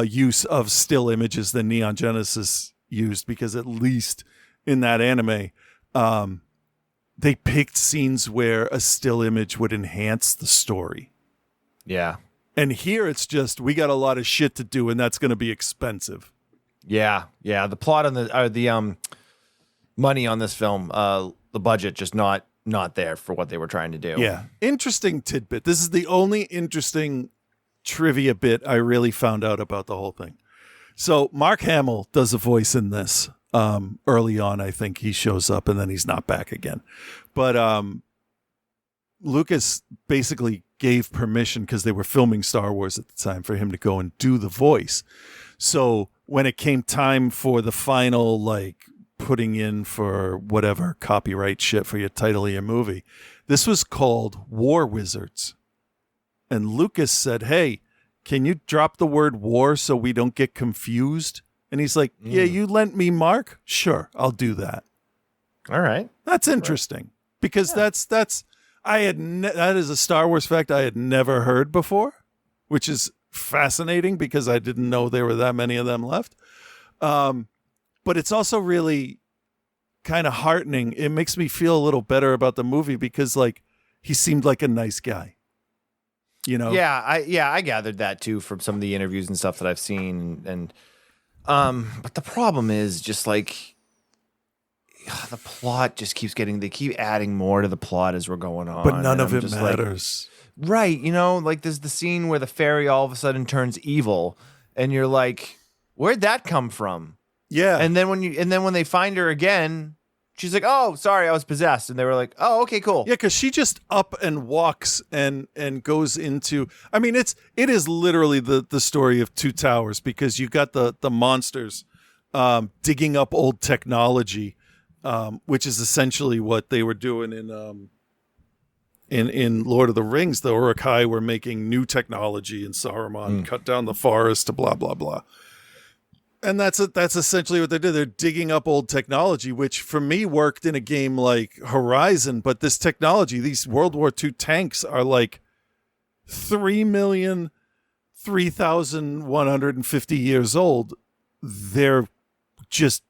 use of still images than Neon Genesis used, because at least in that anime, they picked scenes where a still image would enhance the story. Yeah. And here it's just, we got a lot of shit to do, and that's going to be expensive. Yeah. The plot on the money on this film, the budget just not there for what they were trying to do. Yeah. Interesting tidbit. This is the only interesting trivia bit I really found out about the whole thing. So Mark Hamill does a voice in this. Early on, I think he shows up and then he's not back again. But Lucas basically gave permission, because they were filming Star Wars at the time, for him to go and do the voice. So when it came time for the final, like, putting in for whatever copyright shit for your title of your movie, this was called War Wizards. And Lucas said, hey, can you drop the word war so we don't get confused? And he's like, yeah, you lent me Mark? Sure, I'll do that. All right. That's interesting, because that is a Star Wars fact I had never heard before, which is fascinating because I didn't know there were that many of them left. But it's also really kind of heartening. It makes me feel a little better about the movie, because like he seemed like a nice guy. You know? Yeah, I gathered that too from some of the interviews and stuff that I've seen, and but the problem is just like the plot just they keep adding more to the plot as we're going on. But none of it just matters. Like, right, like there's the scene where the fairy all of a sudden turns evil, and you're like, where'd that come from? Yeah. And then when they find her again, she's like, oh, sorry, I was possessed. And they were like, oh, okay, cool. Yeah, because she just up and walks and goes into, I mean, it is literally the story of Two Towers, because you got the monsters digging up old technology, which is essentially what they were doing in Lord of the Rings. The Uruk-hai were making new technology, and Saruman cut down the forest to blah, blah, blah. And that's essentially what they did. They're digging up old technology, which for me worked in a game like Horizon. But this technology, these World War II tanks, are like 3,003,150 years old. They're just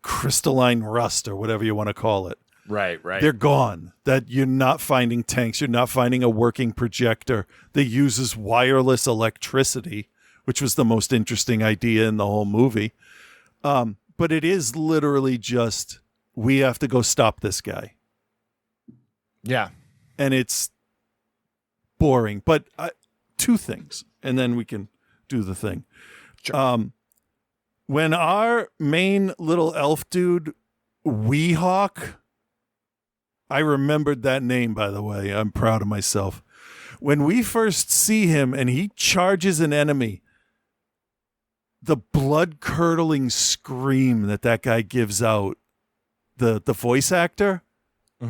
crystalline rust, or whatever you want to call it. Right. They're gone. That you're not finding tanks. You're not finding a working projector that uses wireless electricity, which was the most interesting idea in the whole movie. But it is literally just, we have to go stop this guy. Yeah. And it's boring. But 2 things, and then we can do the thing. Sure. When our main little elf dude, Weehawk, I remembered that name, by the way. I'm proud of myself. When we first see him and he charges an enemy, the blood-curdling scream that guy gives out, the voice actor,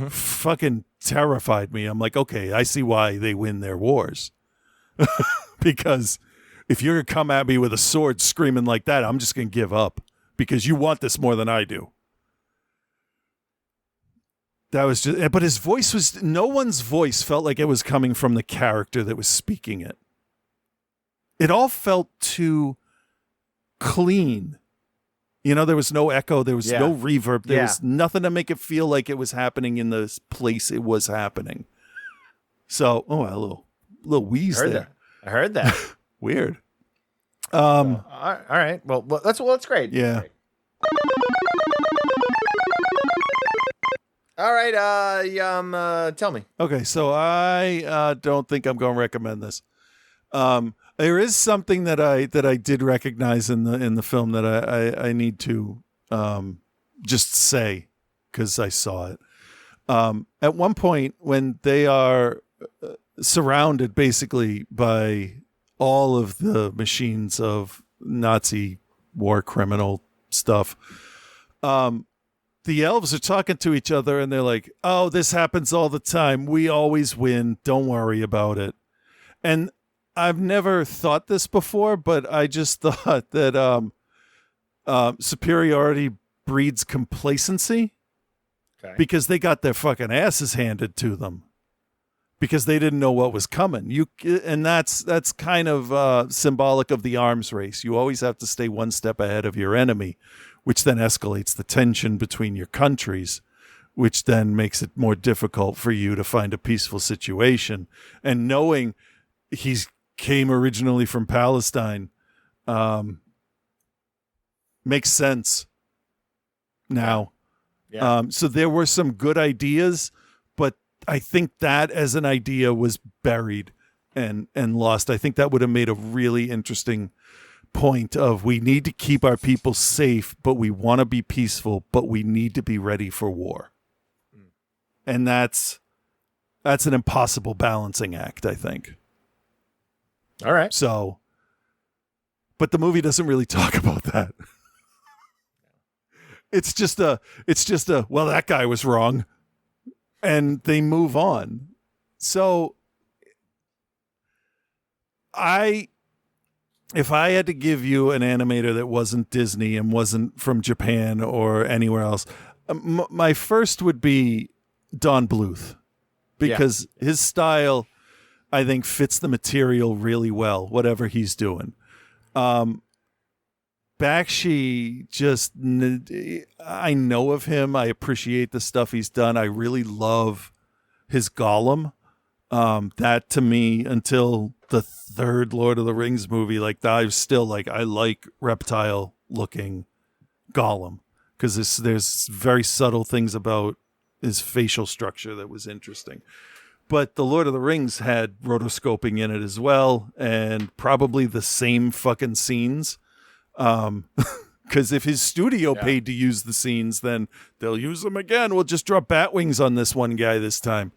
fucking terrified me. I'm like, okay, I see why they win their wars. Because if you're going to come at me with a sword screaming like that, I'm just going to give up, because you want this more than I do. That was just, but his voice was, no one's voice felt like it was coming from the character that was speaking it. It all felt too clean. There was no echo. There was no reverb. There was nothing to make it feel like it was happening in the place it was happening. So, a little wheeze there. I heard that. Weird. All right. Well, that's great. Yeah. Great. All right. Tell me. Okay, so I don't think I'm going to recommend this. There is something that I did recognize in the film that I need to just say because I saw it. At one point when they are surrounded basically by all of the machines of Nazi war criminal stuff, the elves are talking to each other and they're like, "Oh, this happens all the time. We always win. Don't worry about it." And I've never thought this before, but I just thought that superiority breeds complacency because they got their fucking asses handed to them because they didn't know what was coming. And that's kind of symbolic of the arms race. You always have to stay one step ahead of your enemy, which then escalates the tension between your countries, which then makes it more difficult for you to find a peaceful situation. And knowing he's came originally from Palestine makes sense now. Yeah. So there were some good ideas, but I think that as an idea was buried and lost. I think that would have made a really interesting point of we need to keep our people safe, but we want to be peaceful, but we need to be ready for war. And that's an impossible balancing act, I think. All right. So, but the movie doesn't really talk about that. It's just a, well, that guy was wrong. And they move on. So if I had to give you an animator that wasn't Disney and wasn't from Japan or anywhere else, my first would be Don Bluth because his style, I think, fits the material really well, whatever he's doing. Bakshi, I know of him. I appreciate the stuff he's done. I really love his Gollum. That to me, until the third Lord of the Rings movie, like I was still like, I like reptile looking Gollum because there's very subtle things about his facial structure that was interesting. But the Lord of the Rings had rotoscoping in it as well, and probably the same fucking scenes. Because if his studio paid to use the scenes, then they'll use them again. We'll just drop bat wings on this one guy this time.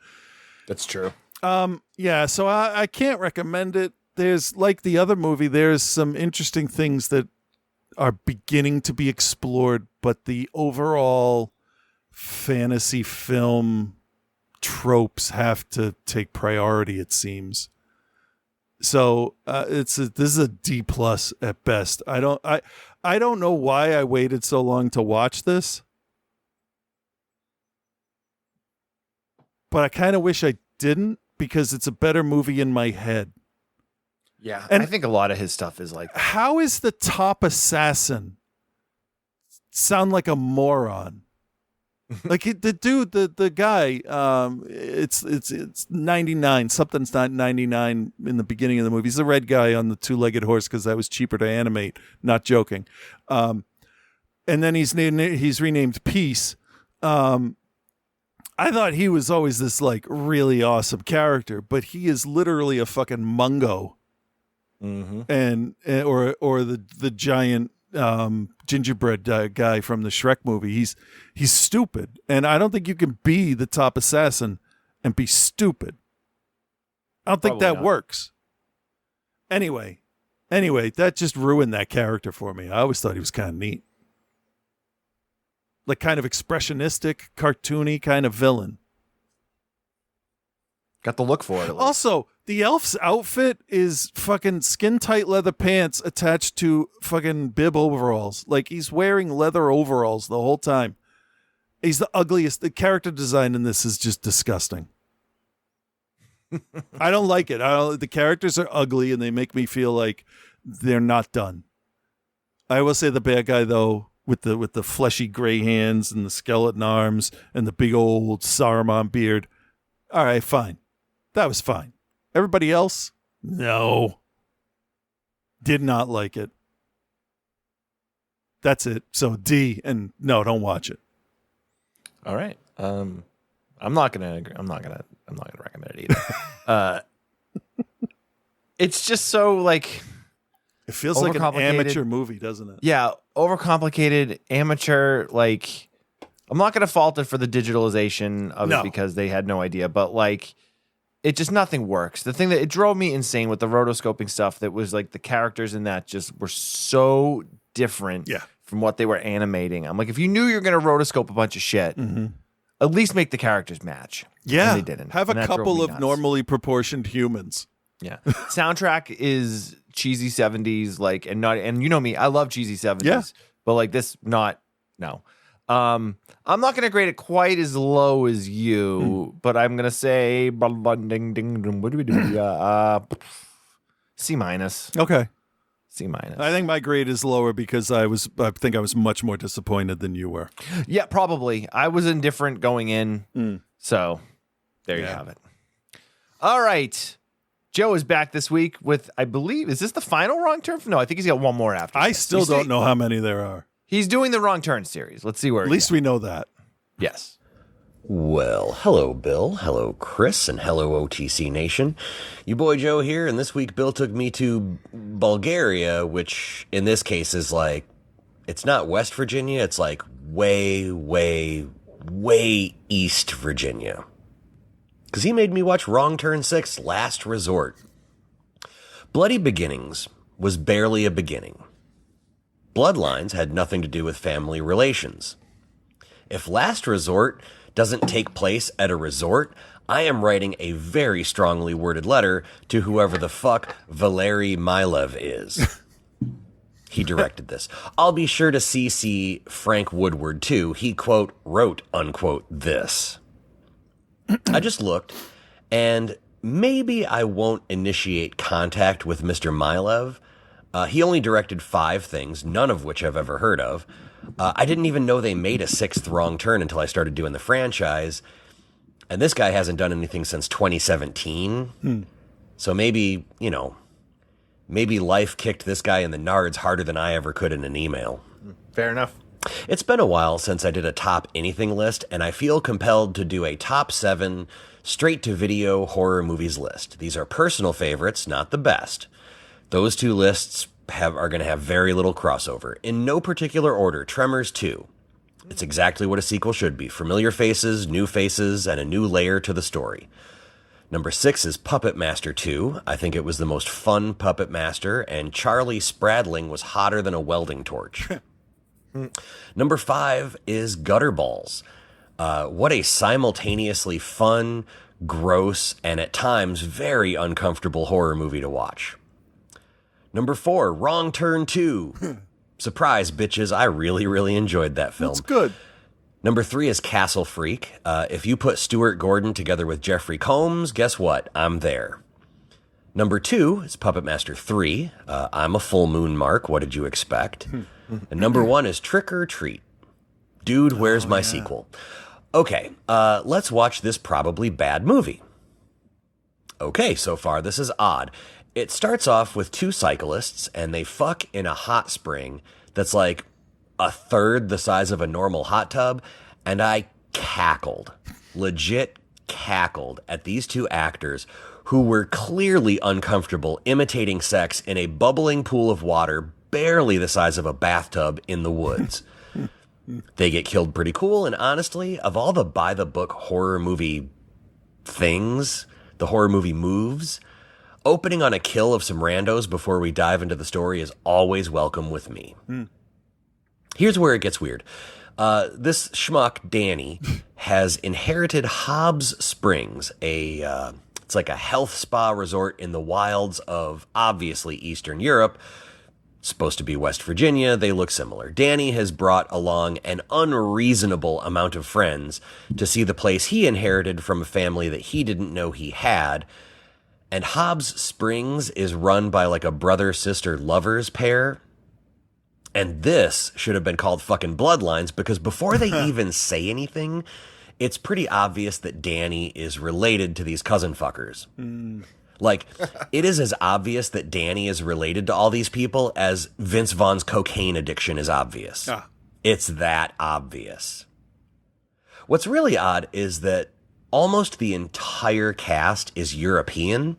That's true. So I can't recommend it. There's, like the other movie, there's some interesting things that are beginning to be explored, but the overall fantasy film tropes have to take priority, it seems. So this is a D+ at best. I don't know why I waited so long to watch this, but I kind of wish I didn't because it's a better movie in my head. Yeah, and I think a lot of his stuff is like that. How is the top assassin sound like a moron? Like the dude, the guy, it's 99. Something's not 99 in the beginning of the movie. He's the red guy on the two-legged horse because that was cheaper to animate. Not joking. And then he's renamed Peace. I thought he was always this like really awesome character, but he is literally a fucking Mungo, and or the giant gingerbread guy from the Shrek movie. He's stupid, and I don't think you can be the top assassin and be stupid. I don't think Probably that not. works. Anyway, that just ruined that character for me. I always thought he was kind of neat. Like kind of expressionistic, cartoony kind of villain. Got the look for it. Also, the elf's outfit is fucking skin-tight leather pants attached to fucking bib overalls. Like, he's wearing leather overalls the whole time. He's the ugliest. The character design in this is just disgusting. I don't like it. The characters are ugly, and they make me feel like they're not done. I will say the bad guy, though, with the fleshy gray hands and the skeleton arms and the big old Saruman beard. All right, fine. That was fine. Everybody else? No. Did not like it. That's it. So D, and no, don't watch it. All right. I'm not gonna recommend it either. it's just so like, It feels like an Overcomplicated. amateur movie, doesn't it? yeah, overcomplicated, amateur. Like, I'm not going to fault it for the digitalization of No. it because they had no idea, but like, it just nothing works. The thing that it drove me insane with the rotoscoping stuff that was like the characters in that just were so different Yeah. from what they were animating. I'm like, if you knew you're going to rotoscope a bunch of shit, at least make the characters match. Yeah. And they didn't. Have a And that drove couple me of nuts. normally proportioned humans. Yeah. Soundtrack is cheesy 70s, like, and not, and you know me, I love cheesy 70s, Yeah. but like this, no. I'm not going to grade it quite as low as you, but I'm going to say C minus. Okay. C minus. I think my grade is lower because I think I was much more disappointed than you were. Yeah, probably. I was indifferent going in. So there you Yeah. have it. All right. Joe is back this week with, I believe, is this the final Wrong Turn? No, I think he's got one more after. I this. still don't know how many there are. He's doing the Wrong Turn series. Let's see where. At least we know that. Yes. Well, hello, Bill. Hello, Chris, and hello, OTC Nation. You boy Joe here, and this week Bill took me to Bulgaria, which in this case is like, it's not West Virginia, it's like way, way, way East Virginia. Because he made me watch Wrong Turn 6 Last Resort. Bloody Beginnings was barely a beginning. Bloodlines had nothing to do with family relations. If Last Resort doesn't take place at a resort, I am writing a very strongly worded letter to whoever the fuck Valery Milev is. He directed this. I'll be sure to CC Frank Woodward too. He, quote, wrote, unquote, this. I just looked, and maybe I won't initiate contact with Mr. Milev. He only directed 5 things, none of which I've ever heard of. I didn't even know they made a 6th Wrong Turn until I started doing the franchise. And this guy hasn't done anything since 2017. So maybe, maybe life kicked this guy in the nards harder than I ever could in an email. Fair enough. It's been a while since I did a top anything list, and I feel compelled to do a top 7 straight-to-video horror movies list. These are personal favorites, not the best. Those 2 lists are going to have very little crossover. In no particular order, Tremors 2. It's exactly what a sequel should be. Familiar faces, and a new layer to the story. Number 6 is Puppet Master 2. I think it was the most fun Puppet Master, and Charlie Spradling was hotter than a welding torch. Number 5 is Gutterballs. What a simultaneously fun, gross, and at times very uncomfortable horror movie to watch. Number 4, Wrong Turn 2. Surprise, bitches, I really, really enjoyed that film. It's good. Number 3 is Castle Freak. If you put Stuart Gordon together with Jeffrey Combs, guess what? I'm there. Number 2 is Puppet Master 3. I'm a full moon mark. What did you expect? And number 1 is Trick or Treat. Dude, where's my sequel? Okay, let's watch this probably bad movie. Okay, so far this is odd. It starts off with 2 cyclists, and they fuck in a hot spring that's like a third the size of a normal hot tub, and I cackled, legit cackled at these 2 actors who were clearly uncomfortable imitating sex in a bubbling pool of water barely the size of a bathtub in the woods. They get killed pretty cool, and honestly, of all the by-the-book horror movie things, the horror movie moves, opening on a kill of some randos before we dive into the story is always welcome with me. Here's where it gets weird. This schmuck, Danny, has inherited Hobbs Springs, it's like a health spa resort in the wilds of, obviously, Eastern Europe. Supposed to be West Virginia, they look similar. Danny has brought along an unreasonable amount of friends to see the place he inherited from a family that he didn't know he had. And Hobbs Springs is run by like a brother-sister lovers pair. And this should have been called fucking Bloodlines, because before they even say anything, it's pretty obvious that Danny is related to these cousin fuckers. Like, it is as obvious that Danny is related to all these people as Vince Vaughn's cocaine addiction is obvious. It's that obvious. What's really odd is that almost the entire cast is European.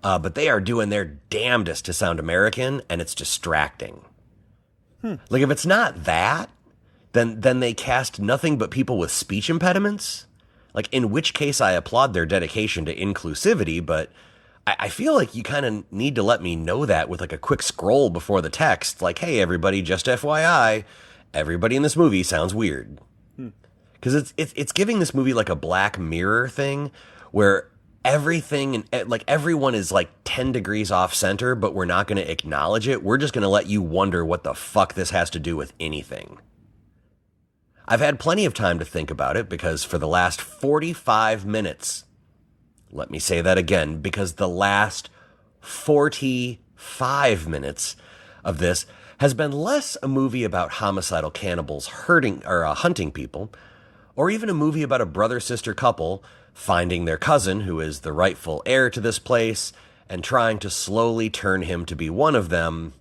but they are doing their damnedest to sound American, and it's distracting. Like, if it's not that, then they cast nothing but people with speech impediments. Like, in which case I applaud their dedication to inclusivity, but I feel like you kind of need to let me know that with like a quick scroll before the text. Like, hey, everybody, just FYI, everybody in this movie sounds weird. Because it's giving this movie like a Black Mirror thing where everything and like everyone is like 10 degrees off center, but we're not going to acknowledge it. We're just going to let you wonder what the fuck this has to do with anything. I've had plenty of time to think about it because for the last 45 minutes, let me say that again, because the last 45 minutes of this has been less a movie about homicidal cannibals hunting people, or even a movie about a brother-sister couple finding their cousin, who is the rightful heir to this place, and trying to slowly turn him to be one of them,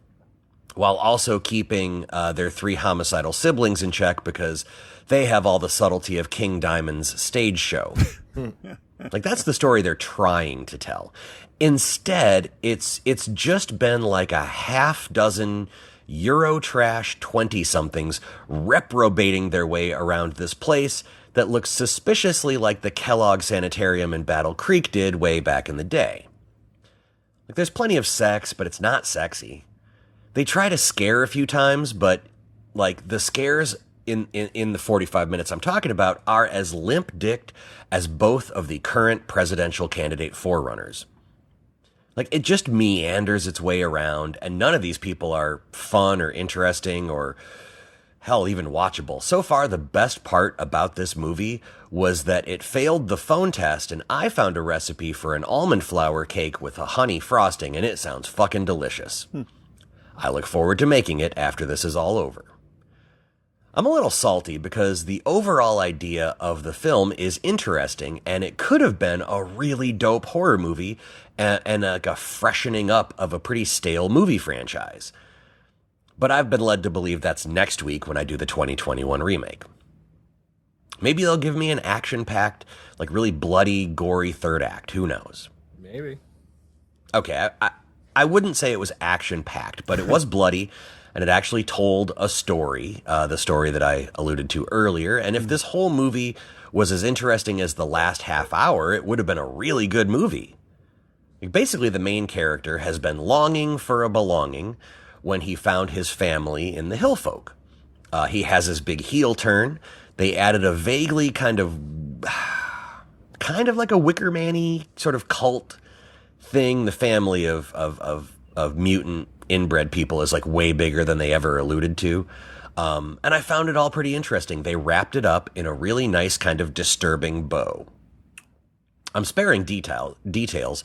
while also keeping their 3 homicidal siblings in check because they have all the subtlety of King Diamond's stage show. Like, that's the story they're trying to tell. Instead, it's just been like a half dozen Eurotrash 20-somethings reprobating their way around this place that looks suspiciously like the Kellogg Sanitarium in Battle Creek did way back in the day. Like, there's plenty of sex, but it's not sexy. They try to scare a few times, but like the scares in the 45 minutes I'm talking about are as limp-dicked as both of the current presidential candidate forerunners. Like, it just meanders its way around, and none of these people are fun or interesting or, hell, even watchable. So far, the best part about this movie was that it failed the phone test, and I found a recipe for an almond flour cake with a honey frosting, and it sounds fucking delicious. I look forward to making it after this is all over. I'm a little salty because the overall idea of the film is interesting, and it could have been a really dope horror movie and like a freshening up of a pretty stale movie franchise. But I've been led to believe that's next week when I do the 2021 remake. Maybe they'll give me an action-packed, like really bloody, gory third act. Who knows? Maybe. Okay, I wouldn't say it was action-packed, but it was bloody, and it actually told a story, the story that I alluded to earlier. And if this whole movie was as interesting as the last half hour, it would have been a really good movie. Basically, the main character has been longing for a belonging when he found his family in the Hillfolk. He has his big heel turn. They added a vaguely kind of like a Wicker Man-y sort of cult thing. The family of mutant inbred people is like way bigger than they ever alluded to. And I found it all pretty interesting. They wrapped it up in a really nice kind of disturbing bow. I'm sparing details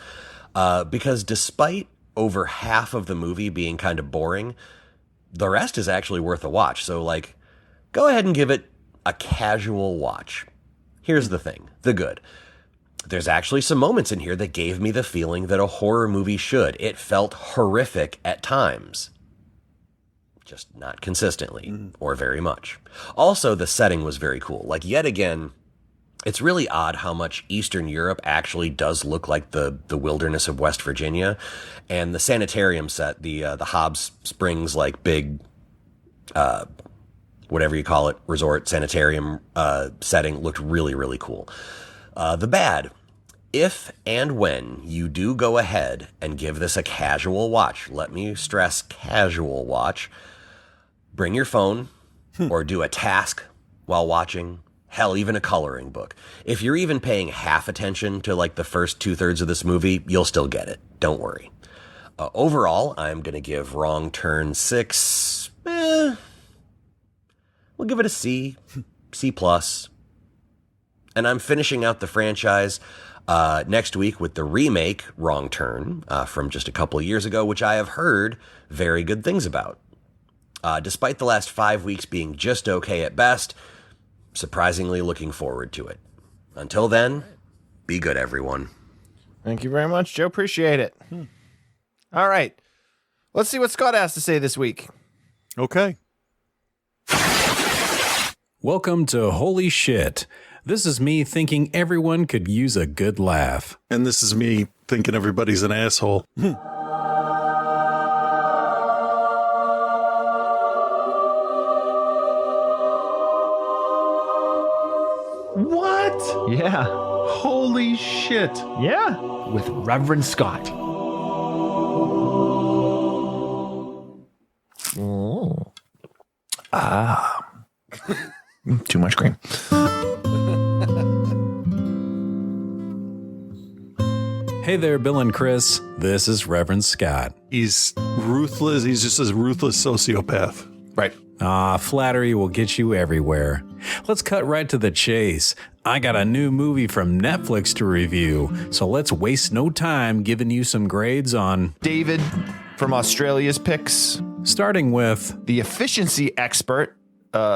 because despite over half of the movie being kind of boring, the rest is actually worth a watch. So like, go ahead and give it a casual watch. Here's the thing, the good. There's actually some moments in here that gave me the feeling that a horror movie should. It felt horrific at times. Just not consistently, or very much. Also, the setting was very cool. Like, yet again, it's really odd how much Eastern Europe actually does look like the wilderness of West Virginia. And the sanitarium set, the Hobbs Springs, like, big, whatever you call it, resort sanitarium setting looked really, really cool. The bad, if and when you do go ahead and give this a casual watch, let me stress casual watch, bring your phone or do a task while watching, hell, even a coloring book. If you're even paying half attention to like the first 2/3 of this movie, you'll still get it. Don't worry. Overall, I'm going to give Wrong Turn 6, we'll give it a C, C+. And I'm finishing out the franchise next week with the remake, Wrong Turn, from just a couple of years ago, which I have heard very good things about. Despite the last 5 weeks being just okay at best, surprisingly looking forward to it. Until then, be good, everyone. Thank you very much, Joe. Appreciate it. All right. Let's see what Scott has to say this week. Okay. Welcome to Holy Shit, This is me thinking everyone could use a good laugh. And this is me thinking everybody's an asshole. What? Yeah. Holy shit. Yeah. With Reverend Scott. Oh. Ah. Too much cream. Hey there, Bill and Chris. This is Reverend Scott. He's ruthless. He's just a ruthless sociopath. Right. Flattery will get you everywhere. Let's cut right to the chase. I got a new movie from Netflix to review, so let's waste no time giving you some grades on David from Australia's picks. Starting with The Efficiency Expert,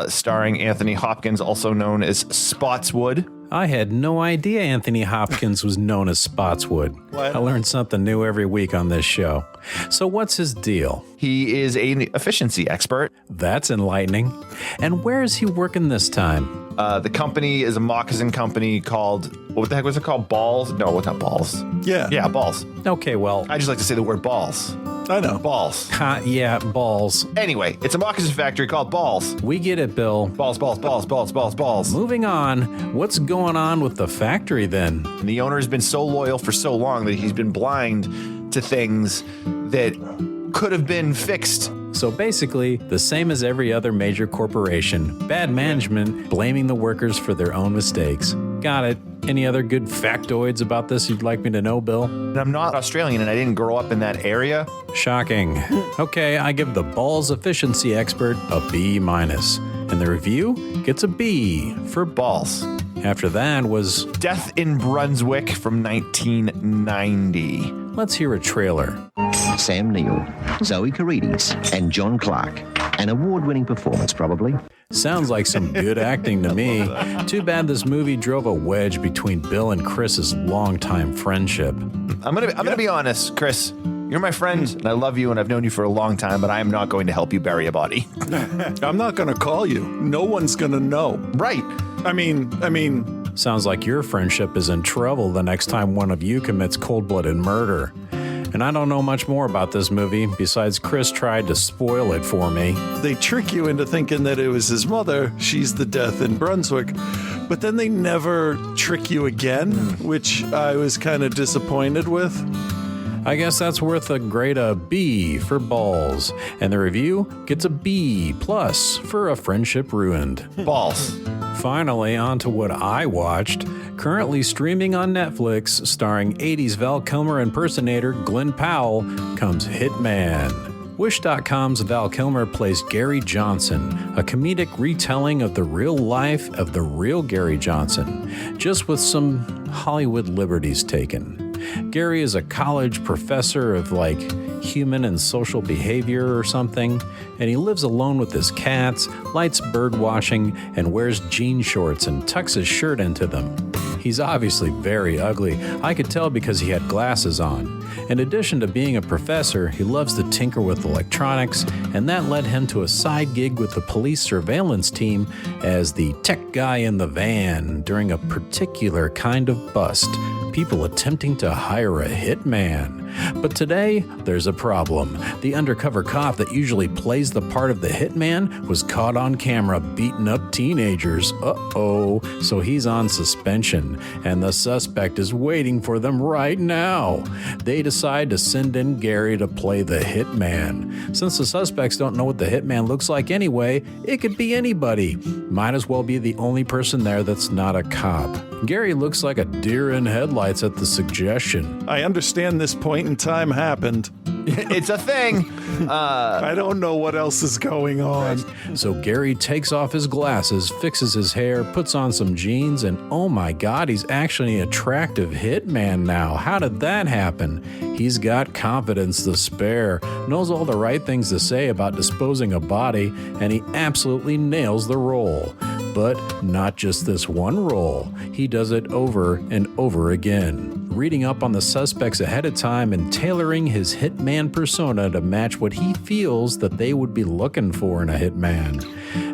starring Anthony Hopkins, also known as Spotswood. I had no idea Anthony Hopkins was known as Spotswood. What? I learned something new every week on this show. So what's his deal? He is an efficiency expert. That's enlightening. And where is he working this time? The company is a moccasin company called, what the heck was it called? Balls? No, it's not Balls. Yeah. Yeah, Balls. Okay, well, I just like to say the word balls. I know. Balls. yeah, balls. Anyway, it's a moccasin factory called Balls. We get it, Bill. Balls, balls, balls, balls, balls, balls. Moving on, what's going on with the factory then? The owner has been so loyal for so long that he's been blind to things that could have been fixed. So basically, the same as every other major corporation, bad management blaming the workers for their own mistakes. Got it. Any other good factoids about this you'd like me to know, Bill? And I'm not Australian and I didn't grow up in that area. Shocking. Okay, I give the Balls Efficiency Expert a B-. And the review gets a B for Balls. After that was Death in Brunswick from 1990. Let's hear a trailer. Sam Neill, Zoe Carides, and John Clark. An award-winning performance, probably. Sounds like some good acting to me. Too bad this movie drove a wedge between Bill and Chris's longtime friendship. I'm gonna be honest, Chris. You're my friend, and I love you, and I've known you for a long time, but I am not going to help you bury a body. I'm not going to call you. No one's going to know. Right. I mean. Sounds like your friendship is in trouble the next time one of you commits cold-blooded murder. And I don't know much more about this movie, besides Chris tried to spoil it for me. They trick you into thinking that it was his mother. She's the death in Brunswick. But then they never trick you again, which I was kind of disappointed with. I guess that's worth a grade of B for Balls. And the review gets a B+ for A Friendship Ruined. Balls. Finally, on to what I watched. Currently streaming on Netflix, starring 80s Val Kilmer impersonator Glenn Powell, comes Hitman. Wish.com's Val Kilmer plays Gary Johnson, a comedic retelling of the real life of the real Gary Johnson, just with some Hollywood liberties taken. Gary is a college professor of human and social behavior or something, and he lives alone with his cats, likes bird watching, and wears jean shorts and tucks his shirt into them. He's obviously very ugly. I could tell because he had glasses on. In addition to being a professor, he loves to tinker with electronics, and that led him to a side gig with the police surveillance team as the tech guy in the van during a particular kind of bust. People attempting to hire a hitman. But today, there's a problem. The undercover cop that usually plays the part of the hitman was caught on camera beating up teenagers. Uh-oh. So he's on suspension, and the suspect is waiting for them right now. They decide to send in Gary to play the hitman. Since the suspects don't know what the hitman looks like anyway, it could be anybody. Might as well be the only person there that's not a cop. Gary looks like a deer in headlights at the suggestion. I understand this point in time happened. It's a thing. I don't know what else is going on. So Gary takes off his glasses, fixes his hair, puts on some jeans, and oh my God, he's actually an attractive hitman now. How did that happen? He's got confidence to spare, knows all the right things to say about disposing a body, and he absolutely nails the role. But not just this one role. He does it over and over again, reading up on the suspects ahead of time and tailoring his hitman persona to match what he feels that they would be looking for in a hitman.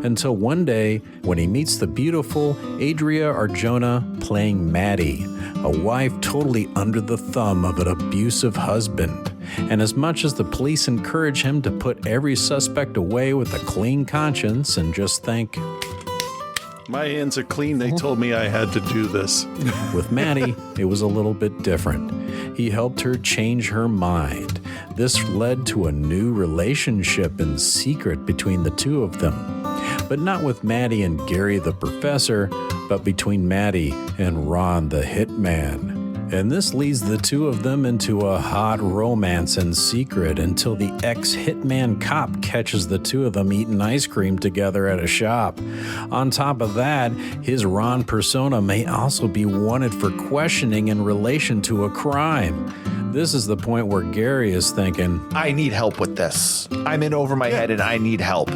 until one day when he meets the beautiful Adria Arjona playing Maddie, a wife totally under the thumb of an abusive husband. And as much as the police encourage him to put every suspect away with a clean conscience and just think, my hands are clean, they told me I had to do this. With Maddie, it was a little bit different. He helped her change her mind. This led to a new relationship in secret between the two of them. But not with Maddie and Gary the professor, but between Maddie and Ron the hitman. And this leads the two of them into a hot romance in secret until the ex-hitman cop catches the two of them eating ice cream together at a shop. On top of that, his Ron persona may also be wanted for questioning in relation to a crime. This is the point where Gary is thinking, I need help with this. I'm in over my head and I need help.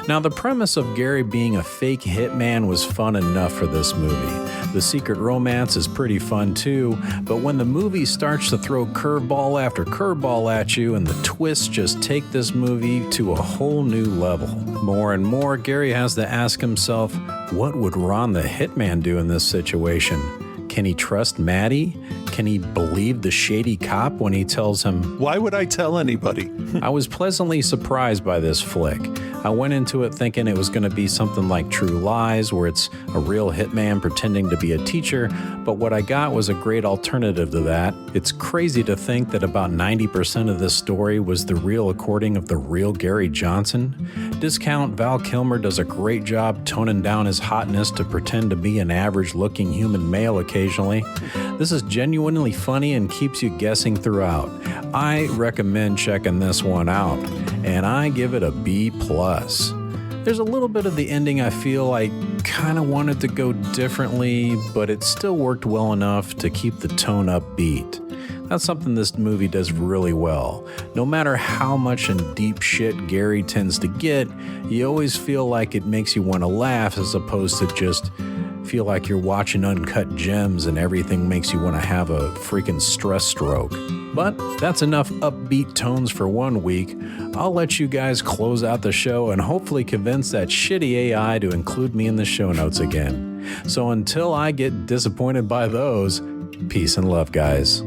Now, the premise of Gary being a fake hitman was fun enough for this movie. The secret romance is pretty fun too, but when the movie starts to throw curveball after curveball at you and the twists just take this movie to a whole new level. More and more, Gary has to ask himself, what would Ron the hitman do in this situation? Can he trust Maddie? Can he believe the shady cop when he tells him, why would I tell anybody? I was pleasantly surprised by this flick. I went into it thinking it was going to be something like True Lies, where it's a real hitman pretending to be a teacher, but what I got was a great alternative to that. It's crazy to think that about 90% of this story was the real recording of the real Gary Johnson. Discount Val Kilmer does a great job toning down his hotness to pretend to be an average-looking human male occasionally. This is genuinely funny and keeps you guessing throughout. I recommend checking this one out, and I give it a B+. There's a little bit of the ending I feel I kind of wanted to go differently, but it still worked well enough to keep the tone upbeat. That's something this movie does really well. No matter how much in deep shit Gary tends to get, you always feel like it makes you want to laugh as opposed to just feel like you're watching Uncut Gems and everything makes you want to have a freaking stress stroke. But that's enough upbeat tones for 1 week. I'll let you guys close out the show and hopefully convince that shitty AI to include me in the show notes again. So until I get disappointed by those, peace and love, guys.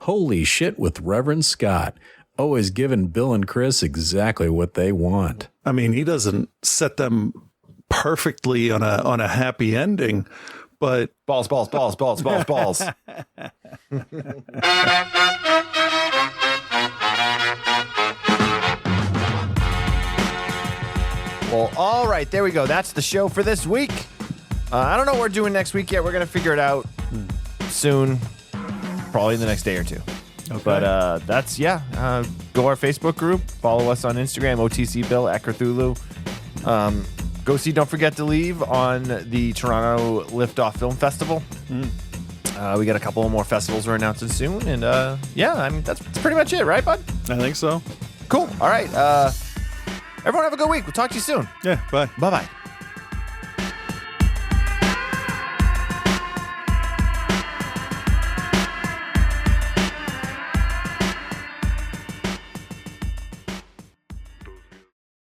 Holy shit with Reverend Scott. Always giving Bill and Chris exactly what they want. I mean, he doesn't set them perfectly on a happy ending, but balls. Well, all right, there we go. That's the show for this week. I don't know what we're doing next week yet. We're going to figure it out soon, probably the next day or two. Okay. But that's, go to our Facebook group. Follow us on Instagram, OTC Bill at Cthulhu. Go see Don't Forget to Leave on the Toronto Liftoff Film Festival. We got a couple more festivals we're announcing soon. And that's pretty much it, right, bud? I think so. Cool. All right. Everyone have a good week. We'll talk to you soon. Yeah, bye. Bye-bye.